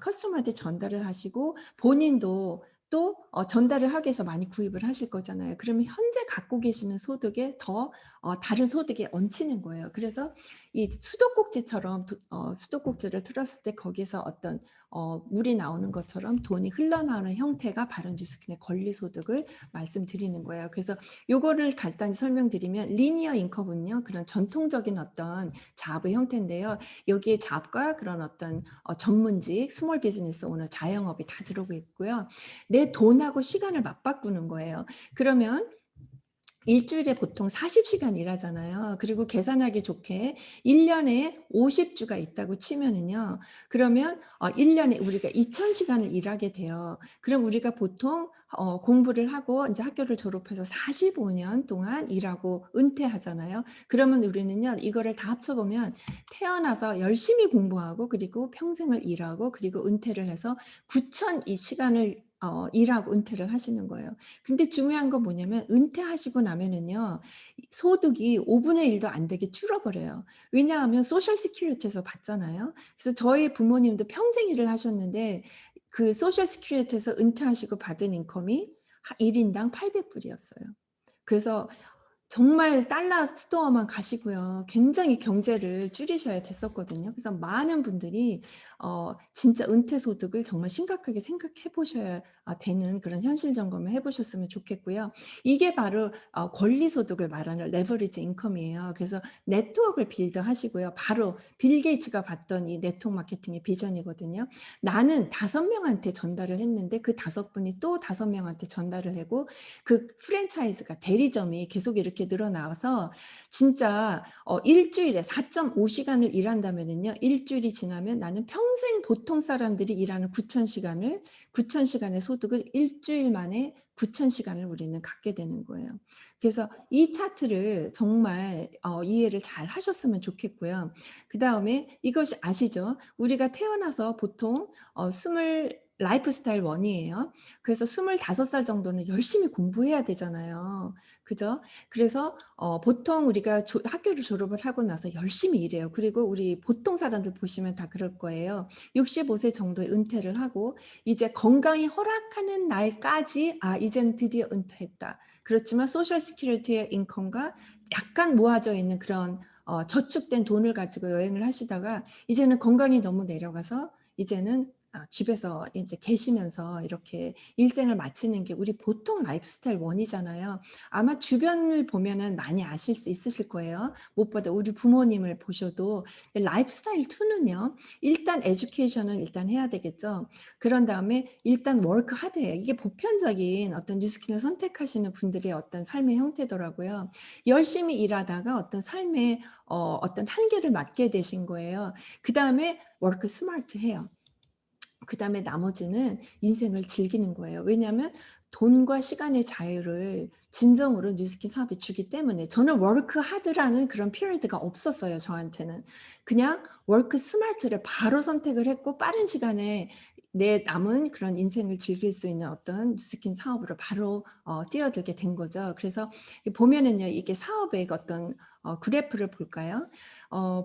커스터머한테 전달을 하시고 본인도 또 전달을 하기 위해서 많이 구입을 하실 거잖아요. 그러면 현재 갖고 계시는 소득에 더 다른 소득에 얹히는 거예요. 그래서 이 수도꼭지처럼 수도꼭지를 틀었을 때 거기서 어떤 물이 나오는 것처럼 돈이 흘러나오는 형태가 바로 뉴스킨의 권리소득을 말씀드리는 거예요. 그래서 요거를 간단히 설명드리면 리니어 인컴은요. 그런 전통적인 어떤 자업의 형태인데요. 여기에 자업과 그런 어떤 전문직, 스몰 비즈니스 오너, 자영업이 다 들어오고 있고요. 내 돈하고 시간을 맞바꾸는 거예요. 그러면 일주일에 보통 40시간 일하잖아요. 그리고 계산하기 좋게 1년에 50주가 있다고 치면은요. 그러면 1년에 우리가 2,000시간을 일하게 돼요. 그럼 우리가 보통 공부를 하고 인제 학교를 졸업해서 45년 동안 일하고 은퇴하잖아요. 그러면 우리는요. 이거를 다 합쳐 보면 태어나서 열심히 공부하고 그리고 평생을 일하고 그리고 은퇴를 해서 9,000 이 시간을 일하고 은퇴를 하시는 거예요. 근데 중요한 건 뭐냐면 은퇴하시고 나면은요. 소득이 5분의 1도 안 되게 줄어버려요. 왜냐하면 소셜 시큐리티에서 받잖아요. 그래서 저희 부모님도 평생 일을 하셨는데 그 소셜 시큐리티에서 은퇴하시고 받은 인컴이 1 인당 800 불이었어요. 그래서 정말 달러 스토어만 가시고요. 굉장히 경제를 줄이셔야 됐었거든요. 그래서 많은 분들이 진짜 은퇴 소득을 정말 심각하게 생각해 보셔야 되는 그런 현실 점검을 해 보셨으면 좋겠고요. 이게 바로 권리 소득을 말하는 레버리지 인컴이에요. 그래서 네트워크를 빌드하시고요. 바로 빌 게이츠가 봤던 이 네트워크 마케팅의 비전이거든요. 나는 5명한테 전달을 했는데 그 5분이 또 5명한테 전달을 하고 그 프랜차이즈가 대리점이 계속 이렇게 늘어나서 진짜 일주일에 4.5시간을 일한다면은요. 일주일이 지나면 나는 평생 보통 사람들이 일하는 9,000시간의 소득을 일주일 만에 9,000시간을 우리는 갖게 되는 거예요. 그래서 이 차트를 정말 이해를 잘 하셨으면 좋겠고요. 그다음에 이것이 아시죠? 우리가 태어나서 보통 스물 라이프 스타일 1 이에요. 그래서 25살 정도는 열심히 공부해야 되잖아요. 그죠? 그래서 보통 우리가 학교를 졸업을 하고 나서 열심히 일해요. 그리고 우리 보통 사람들 보시면 다 그럴 거예요. 65세 정도에 은퇴를 하고 이제 건강이 허락하는 날까지 '아 이제는 드디어 은퇴했다.' 그렇지만 소셜 시큐리티의 인컴과 약간 모아져 있는 그런 저축된 돈을 가지고 여행을 하시다가 이제는 건강이 너무 내려가서 이제는 집에서 이제 계시면서 이렇게 일생을 마치는 게 우리 보통 라이프 스타일 1 이잖아요. 아마 주변을 보면은 많이 아실 수 있으실 거예요. 무엇보다 우리 부모님을 보셔도 라이프 스타일 2 는요. 일단 에듀케이션은 일단 해야 되겠죠. 그런 다음에 일단 워크 하드예요. 이게 보편적인 어떤 뉴스킨을 선택하시는 분들의 어떤 삶의 형태더라고요. 열심히 일하다가 어떤 삶의 어떤 한계를 맞게 되신 거예요. 그다음에 워크 스마트 해요. 그다음에 나머지는 인생을 즐기는 거예요. 왜냐하면 돈과 시간의 자유를 진정으로 뉴스킨 사업이 주기 때문에 저는 워크 하드라는 그런 피리드가 없었어요, 저한테는. 그냥 워크 스마트를 바로 선택을 했고 빠른 시간에 내 남은 그런 인생을 즐길 수 있는 어떤 뉴스킨 사업으로 바로 뛰어들게 된 거죠. 그래서 보면은요. 이게 사업의 어떤 그래프를 볼까요?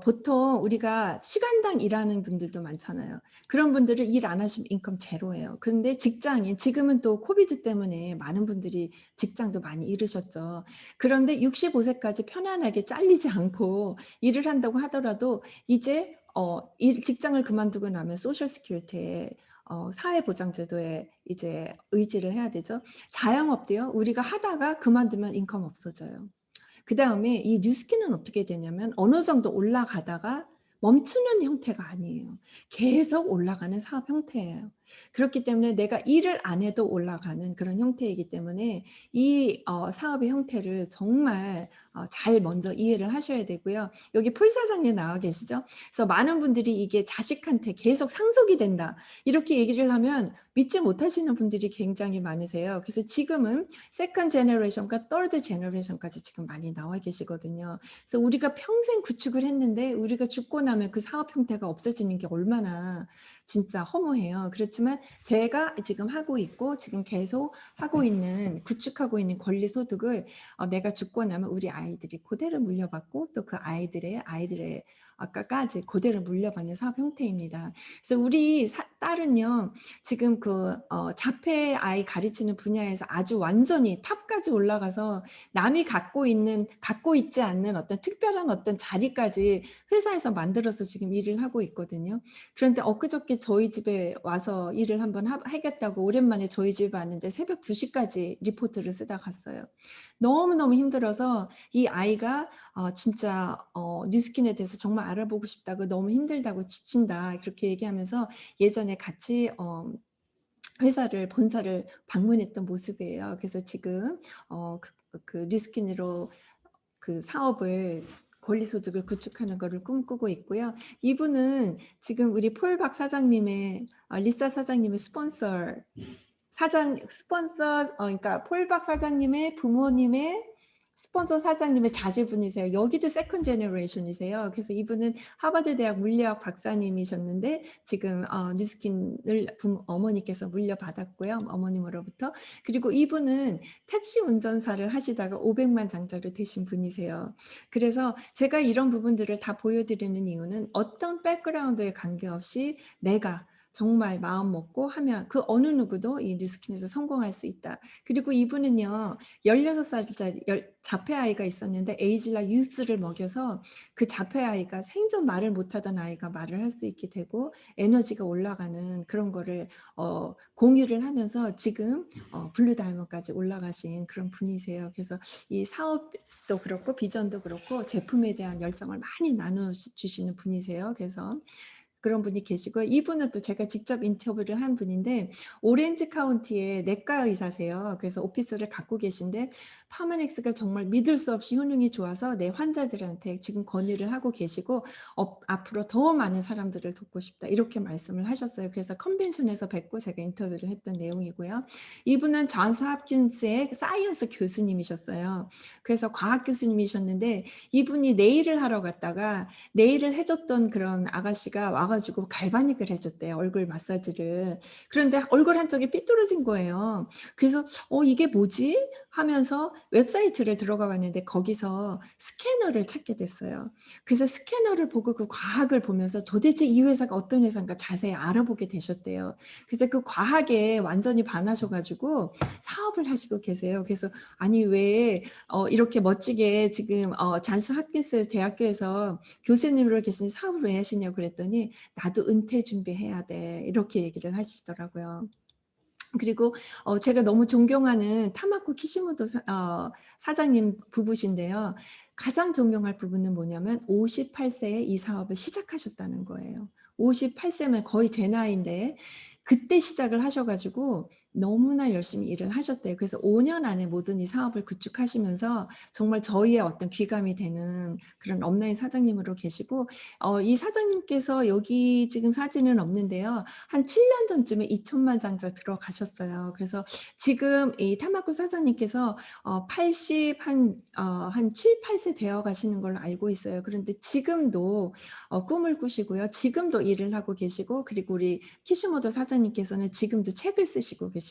보통 우리가 시간당 일하는 분들도 많잖아요. 그런 분들은 일 안 하시면 인컴 제로예요. 근데 직장인 지금은 또 코비드 때문에 많은 분들이 직장도 많이 잃으셨죠. 그런데 65세까지 편안하게 잘리지 않고 일을 한다고 하더라도 이제 직장을 그만두고 나면 소셜 시큐리티에 사회보장제도에 이제 의지를 해야 되죠. 자영업도요. 우리가 하다가 그만두면 인컴 없어져요. 그다음에 이 뉴스킨은 어떻게 되냐면 어느 정도 올라가다가 멈추는 형태가 아니에요. 계속 올라가는 사업 형태예요. 그렇기 때문에 내가 일을 안 해도 올라가는 그런 형태이기 때문에 이 사업의 형태를 정말 잘 먼저 이해를 하셔야 되고요. 여기 폴 사장님 나와 계시죠? 그래서 많은 분들이 이게 자식한테 계속 상속이 된다, 이렇게 얘기를 하면 믿지 못하시는 분들이 굉장히 많으세요. 그래서 지금은 세컨 제너레이션과 third 제너레이션까지 지금 많이 나와 계시거든요. 그래서 우리가 평생 구축을 했는데 우리가 죽고 나면 그 사업 형태가 없어지는 게 얼마나 진짜 허무해요. 그렇지만 제가 지금 하고 있고 지금 계속 하고 있는, 구축하고 있는 권리 소득을 내가 죽고 나면 우리 아이들이 그대로 물려받고 또 그 아이들의 아까까지 그대로 물려받는 사업 형태입니다. 그래서 우리 딸은요, 지금 그 자폐 아이 가르치는 분야에서 아주 완전히 탑까지 올라가서 남이 갖고 있지 않는 어떤 특별한 어떤 자리까지 회사에서 만들어서 지금 일을 하고 있거든요. 그런데 엊그저께 저희 집에 와서 일을 한번 하겠다고 오랜만에 저희 집에 왔는데 새벽 2시까지 리포트를 쓰다 갔어요. 너무너무 힘들어서 이 아이가 진짜 뉴스킨에 대해서 정말 알아보고 싶다고, 너무 힘들다고, 지친다, 그렇게 얘기하면서 예전에 같이 본사를 방문했던 모습이에요. 그래서 지금 그 뉴스킨으로 그 사업을, 권리소득을 구축하는 거를 꿈꾸고 있고요. 이분은 지금 우리 폴 박 사장님의 리사 사장님의 그러니까 폴 박 사장님의 부모님의 스폰서 사장님의 자제분이세요. 여기도 세컨 제너레이션이세요. 그래서 이분은 하버드 대학 물리학 박사님이셨는데 지금 뉴스킨을 어머니께서 물려받았고요. 어머님으로부터. 그리고 이분은 택시 운전사를 하시다가 500만 장자로 되신 분이세요. 그래서 제가 이런 부분들을 다 보여드리는 이유는 어떤 백그라운드에 관계없이 내가 정말 마음 먹고 하면 그 어느 누구도 이 뉴스킨에서 성공할 수 있다. 그리고 이분은요, 16살짜리 자폐 아이가 있었는데 에이즐라 유스를 먹여서 그 자폐 아이가 생전 말을 못하던 아이가 말을 할 수 있게 되고 에너지가 올라가는 그런 거를 공유를 하면서 지금 블루 다이먼까지 올라가신 그런 분이세요. 그래서 이 사업도 그렇고 비전도 그렇고 제품에 대한 열정을 많이 나눠주시는 분이세요. 그래서 그런 분이 계시고, 이분은 또 제가 직접 인터뷰를 한 분인데 오렌지 카운티의 내과 의사세요. 그래서 오피스를 갖고 계신데 파마넥스가 정말 믿을 수 없이 효능이 좋아서 내 환자들한테 지금 권유를 하고 계시고 앞으로 더 많은 사람들을 돕고 싶다, 이렇게 말씀을 하셨어요. 그래서 컨벤션에서 뵙고 제가 인터뷰를 했던 내용이고요. 이분은 존스 홉킨스의 사이언스 교수님이셨어요. 그래서 과학 교수님이셨는데 이분이 네일을 하러 갔다가 네일을 해줬던 그런 아가씨가 와가지고 갈바닉을 해줬대요, 얼굴 마사지를. 그런데 얼굴 한쪽이 삐뚤어진 거예요. 그래서 이게 뭐지? 하면서 웹사이트를 들어가 봤는데 거기서 스캐너를 찾게 됐어요. 그래서 스캐너를 보고 그 과학을 보면서 도대체 이 회사가 어떤 회사인가 자세히 알아보게 되셨대요. 그래서 그 과학에 완전히 반하셔가지고 사업을 하시고 계세요. 그래서 아니 왜 이렇게 멋지게 지금 잔스 홉킨스 대학교에서 교수님으로 계신 사업을 왜 하시냐고 그랬더니 나도 은퇴 준비해야 돼, 이렇게 얘기를 하시더라고요. 그리고 제가 너무 존경하는 타마코 키시모토 사장님 부부신데요. 가장 존경할 부분은 뭐냐면 58세에 이 사업을 시작하셨다는 거예요. 58세면 거의 제 나이인데 그때 시작을 하셔가지고 너무나 열심히 일을 하셨대요. 그래서 5년 안에 모든 이 사업을 구축하시면서 정말 저희의 어떤 귀감이 되는 그런 업라인 사장님으로 계시고, 이 사장님께서 여기 지금 사진은 없는데요. 한 7년 전쯤에 2천만 장자 들어가셨어요. 그래서 지금 이 타마코 사장님께서 한 7, 8세 되어 가시는 걸로 알고 있어요. 그런데 지금도 꿈을 꾸시고요. 지금도 일을 하고 계시고, 그리고 우리 키시모토 사장님께서는 지금도 책을 쓰시고 계시고,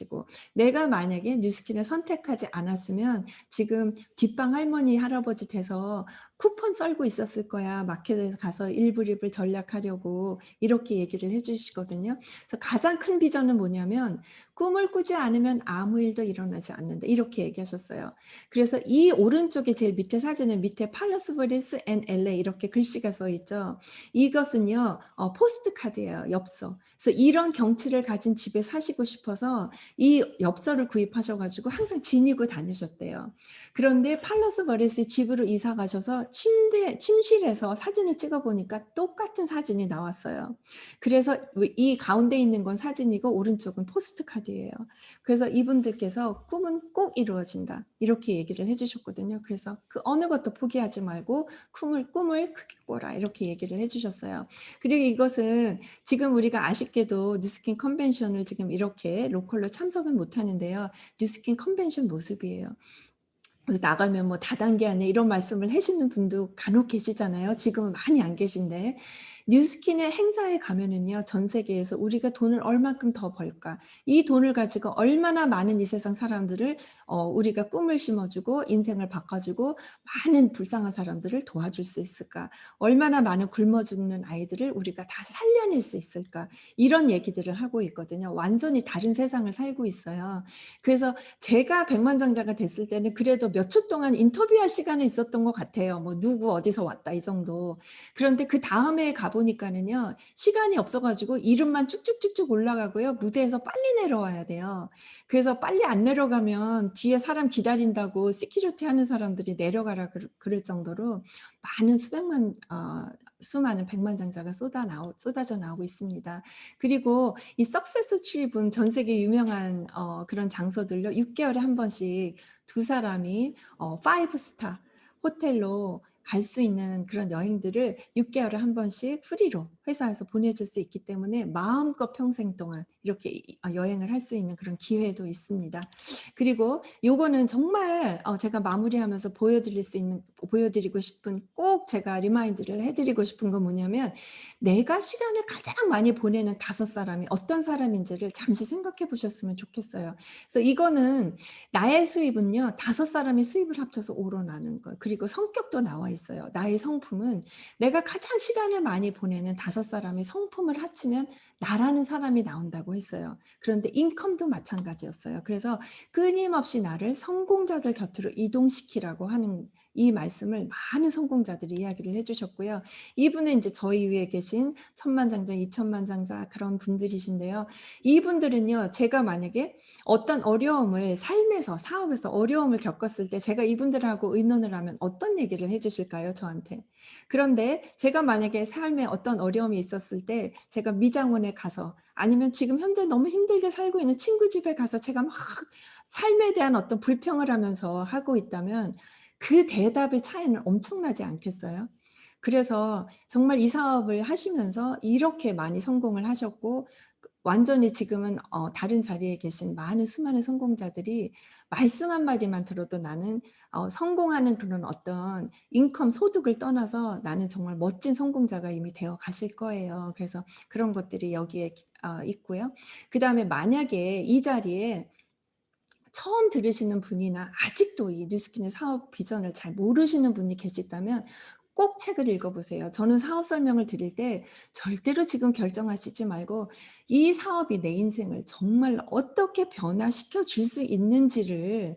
내가 만약에 뉴스킨을 선택하지 않았으면 지금 뒷방 할머니 할아버지 돼서 쿠폰 썰고 있었을 거야. 마켓에 가서 일불입을 전략하려고, 이렇게 얘기를 해주시거든요. 그래서 가장 큰 비전은 뭐냐면 꿈을 꾸지 않으면 아무 일도 일어나지 않는다, 이렇게 얘기하셨어요. 그래서 이 오른쪽에 제일 밑에 사진은 밑에 팔러스 버리스 앤 LA 이렇게 글씨가 써 있죠. 이것은요 포스트 카드예요, 엽서. 그래서 이런 경치를 가진 집에 사시고 싶어서 이 엽서를 구입하셔가지고 항상 지니고 다니셨대요. 그런데 팔러스 버리스 집으로 이사 가셔서 침실에서 사진을 찍어 보니까 똑같은 사진이 나왔어요. 그래서 이 가운데 있는 건 사진이고 오른쪽은 포스트 카드예요. 그래서 이분들께서 "꿈은 꼭 이루어진다." 이렇게 얘기를 해 주셨거든요. 그래서 "그 어느 것도 포기하지 말고 꿈을 크게 꿔라." 이렇게 얘기를 해 주셨어요. 그리고 이것은 지금 우리가 아쉽게도 뉴스킨 컨벤션을 지금 이렇게 로컬로 참석은 못 하는데요. 뉴스킨 컨벤션 모습이에요. 나가면 뭐 다단계 안에 이런 말씀을 하시는 분도 간혹 계시잖아요. 지금은 많이 안 계신데. 뉴스킨의 행사에 가면은요. 전 세계에서 '우리가 돈을 얼만큼 더 벌까? 이 돈을 가지고 얼마나 많은 이 세상 사람들을 우리가 꿈을 심어 주고 인생을 바꿔 주고 많은 불쌍한 사람들을 도와줄 수 있을까? 얼마나 많은 굶어 죽는 아이들을 우리가 다 살려낼 수 있을까?' 이런 얘기들을 하고 있거든요. 완전히 다른 세상을 살고 있어요. 그래서 제가 백만장자가 됐을 때는 그래도 몇 초 동안 인터뷰할 시간이 있었던 것 같아요. 뭐 "누구 어디서 왔다." 이 정도. 그런데 그다음에 가 보니까는요. 시간이 없어 가지고 이름만 쭉쭉쭉쭉 올라가고요. 무대에서 빨리 내려와야 돼요. 그래서 빨리 안 내려가면 뒤에 사람 기다린다고 시큐리티 하는 사람들이 "내려가라." 그럴 정도로 많은 수많은 백만장자가 쏟아져 나오고 있습니다. 그리고 이 석세스 트립은 전 세계 유명한 그런 장소들로 6 개월에 한 번씩 두 사람이 5 스타 호텔로 갈 수 있는 그런 여행들을 6 개월에 한 번씩 프리로 회사에서 보내줄 수 있기 때문에 마음껏 평생 동안 이렇게 여행을 할 수 있는 그런 기회도 있습니다. 그리고 요거는 정말 제가 마무리하면서 보여드리고 싶은 꼭 제가 리마인드를 해 드리고 싶은 건 뭐냐면 내가 시간을 가장 많이 보내는 5 사람이 어떤 사람인지를 잠시 생각해 보셨으면 좋겠어요. 그래서 이거는 나의 수입은요. 5 사람이 수입을 합쳐서 5로 나누는 거예요. 그리고 성격도 나와 있어요. 나의 성품은 내가 가장 시간을 많이 보내는 5 사람의 성품을 합치면 나라는 사람이 나온다고 했어요. 그런데 인컴도 마찬가지였어요. 그래서 끊임없이 나를 성공자들 곁으로 이동시키라고 하는 이 말씀을 많은 성공자들이 이야기를 해 주셨고요. 이분은 인제 저희 위에 계신 천만장자, 이천만장자 그런 분들이신데요. 이분들은요. 제가 만약에 어떤 어려움을 삶에서 사업에서 어려움을 겪었을 때 제가 이분들하고 의논을 하면 어떤 얘기를 해 주실까요, 저한테? 그런데 제가 만약에 삶에 어떤 어려움이 있었을 때 제가 미장원에 가서 아니면 지금 현재 너무 힘들게 살고 있는 친구 집에 가서 제가 막 삶에 대한 어떤 불평을 하면서 하고 있다면 그 대답의 차이는 엄청나지 않겠어요? 그래서 정말 이 사업을 하시면서 이렇게 많이 성공을 하셨고 완전히 지금은 다른 자리에 계신 많은 수많은 성공자들이 말씀 한마디만 들어도 나는 성공하는 그런 어떤 인컴 소득을 떠나서 나는 정말 멋진 성공자가 이미 되어 가실 거예요. 그래서 그런 것들이 여기에 있고요. 그다음에 만약에 이 자리에 처음 들으시는 분이나 아직도 이 뉴스킨의 사업 비전을 잘 모르시는 분이 계시다면 꼭 책을 읽어 보세요. 저는 사업 설명을 드릴 때 절대로 지금 결정하시지 말고 이 사업이 내 인생을 정말 어떻게 변화시켜 줄 수 있는지를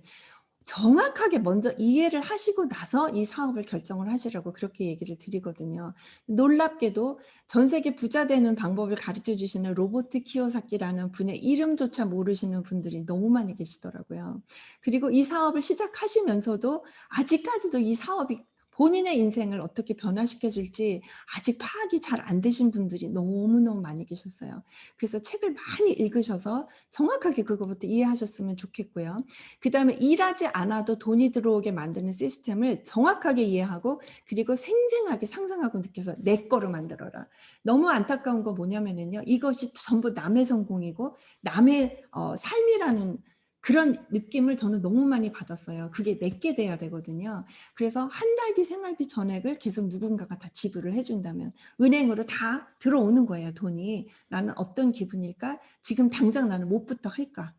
정확하게 먼저 이해를 하시고 나서 이 사업을 결정을 하시라고 그렇게 얘기를 드리거든요. 놀랍게도 전 세계 부자 되는 방법을 가르쳐 주시는 로버트 키요사키라는 분의 이름조차 모르시는 분들이 너무 많이 계시더라고요. 그리고 이 사업을 시작하시면서도 아직까지도 이 사업이 본인의 인생을 어떻게 변화시켜 줄지 아직 파악이 잘 안 되신 분들이 너무너무 많이 계셨어요. 그래서 책을 많이 읽으셔서 정확하게 그거부터 이해하셨으면 좋겠고요. 그다음에 일하지 않아도 돈이 들어오게 만드는 시스템을 정확하게 이해하고 그리고 생생하게 상상하고 느껴서 '내 거로 만들어라.' 너무 안타까운 건 뭐냐면은요. 이것이 전부 남의 성공이고 남의 삶이라는 그런 느낌을 저는 너무 많이 받았어요. 그게 내게 돼야 되거든요. 그래서 한 달비 생활비 전액을 계속 누군가가 다 지불을 해 준다면 은행으로 다 들어오는 거예요, 돈이. '나는 어떤 기분일까? 지금 당장 나는 뭐부터 할까?'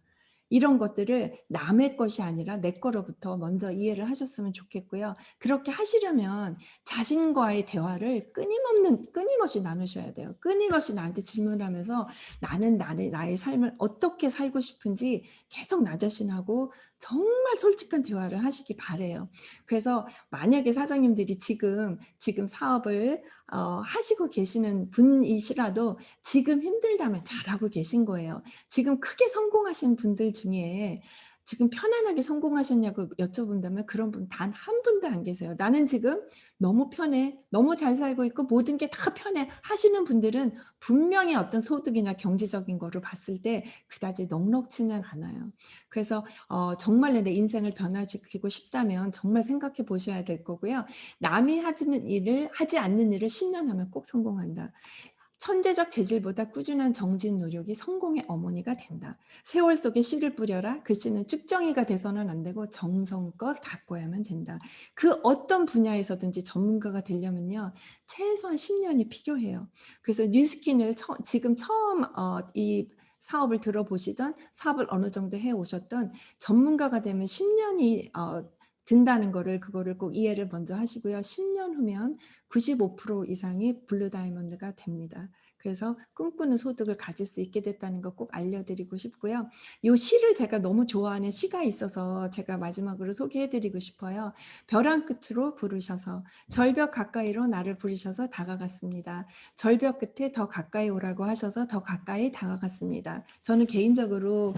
이런 것들을 남의 것이 아니라 내 거로부터 먼저 이해를 하셨으면 좋겠고요. 그렇게 하시려면 자신과의 대화를 끊임없이 나누셔야 돼요. 끊임없이 나한테 질문하면서 나의 삶을 어떻게 살고 싶은지 계속 나 자신하고 정말 솔직한 대화를 하시기 바라요. 그래서 만약에 사장님들이 지금 사업을 하시고 계시는 분이시라도 지금 힘들다면 잘하고 계신 거예요. 지금 크게 성공하신 분들 중에 지금 편안하게 성공하셨냐고 여쭤본다면 그런 분 단 한 분도 안 계세요. "나는 지금 너무 편해. 너무 잘 살고 있고 모든 게 다 편해." 하시는 분들은 분명히 어떤 소득이나 경제적인 거를 봤을 때 그다지 넉넉지는 않아요. 그래서 정말 내 인생을 변화시키고 싶다면 정말 생각해 보셔야 될 거고요. 남이 하지 않는 일을 10년 하면 꼭 성공한다. 천재적 재질보다 꾸준한 정진 노력이 성공의 어머니가 된다. 세월 속에 씨를 뿌려라. 그 씨는 쭉정이가 돼서는 안 되고 정성껏 가꿔야만 된다. 그 어떤 분야에서든지 전문가가 되려면요. 최소한 10 년이 필요해요. 그래서 뉴스킨을 지금 처음 이 사업을 들어보시던, 사업을 어느 정도 해 오셨던 전문가가 되면 10 년이 든다는 거를, 그거를 꼭 이해를 먼저 하시고요. 10년 후면 95% 이상이 블루 다이몬드가 됩니다. 그래서 꿈꾸는 소득을 가질 수 있게 됐다는 거 꼭 알려드리고 싶고요. 요 시를 제가 너무 좋아하는 시가 있어서 제가 마지막으로 소개해 드리고 싶어요. 벼랑 끝으로 부르셔서 절벽 가까이로 나를 부르셔서 다가갔습니다. 절벽 끝에 더 가까이 오라고 하셔서 더 가까이 다가갔습니다. 저는 개인적으로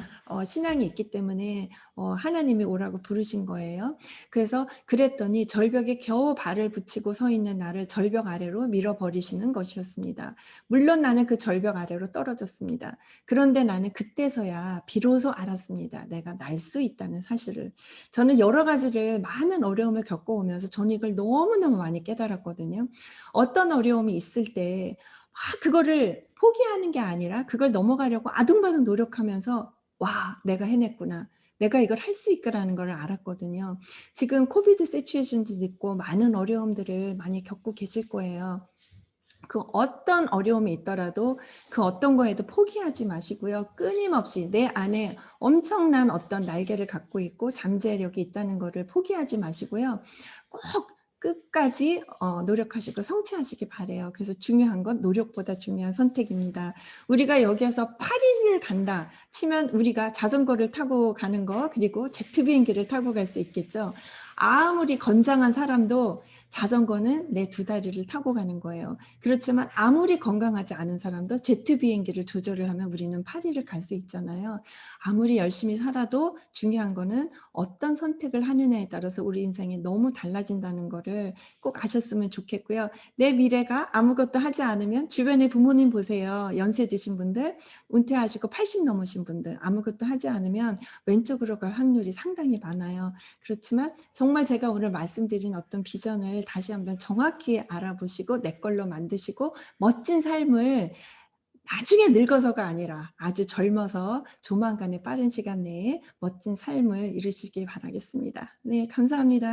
신앙이 있기 때문에 하나님이 오라고 부르신 거예요. 그래서 그랬더니 절벽에 겨우 발을 붙이고 서 있는 나를 절벽 아래로 밀어버리시는 것이었습니다. 물론 나는 그 절벽 아래로 떨어졌습니다. 그런데 나는 그때서야 비로소 알았습니다. 내가 날 수 있다는 사실을. 저는 여러 가지를, 많은 어려움을 겪어오면서 저는 이걸 너무너무 많이 깨달았거든요. 어떤 어려움이 있을 때 막 그거를 포기하는 게 아니라 그걸 넘어가려고 아둥바둥 노력하면서 '와, 내가 해냈구나. 내가 이걸 할 수 있구나.'는 걸 알았거든요. 지금 코비드 시츄에이션도 있고 많은 어려움들을 많이 겪고 계실 거예요. 그 어떤 어려움이 있더라도 그 어떤 거에도 포기하지 마시고요. 끊임없이 내 안에 엄청난 어떤 날개를 갖고 있고 잠재력이 있다는 거를 포기하지 마시고요. 꼭 끝까지 노력하시고 성취하시기 바라요. 그래서 중요한 건 노력보다 중요한 선택입니다. 우리가 여기에서 파리를 간다 치면 우리가 자전거를 타고 가는 거, 그리고 제트 비행기를 타고 갈 수 있겠죠. 아무리 건장한 사람도 자전거는 내 두 다리를 타고 가는 거예요. 그렇지만 아무리 건강하지 않은 사람도 제트 비행기를 조절을 하면 우리는 파리를 갈 수 있잖아요. 아무리 열심히 살아도 중요한 거는 어떤 선택을 하느냐에 따라서 우리 인생이 너무 달라진다는 거를 꼭 아셨으면 좋겠고요. 내 미래가 아무것도 하지 않으면, 주변에 부모님 보세요. 연세 드신 분들, 은퇴하시고 80 넘으신 분들, 아무것도 하지 않으면 왼쪽으로 갈 확률이 상당히 많아요. 그렇지만 정말 제가 오늘 말씀드린 어떤 비전을 다시 한번 정확히 알아보시고 내 걸로 만드시고 멋진 삶을 나중에 늙어서가 아니라 아주 젊어서 조만간에 빠른 시간 내에 멋진 삶을 이루시길 바라겠습니다. 네, 감사합니다.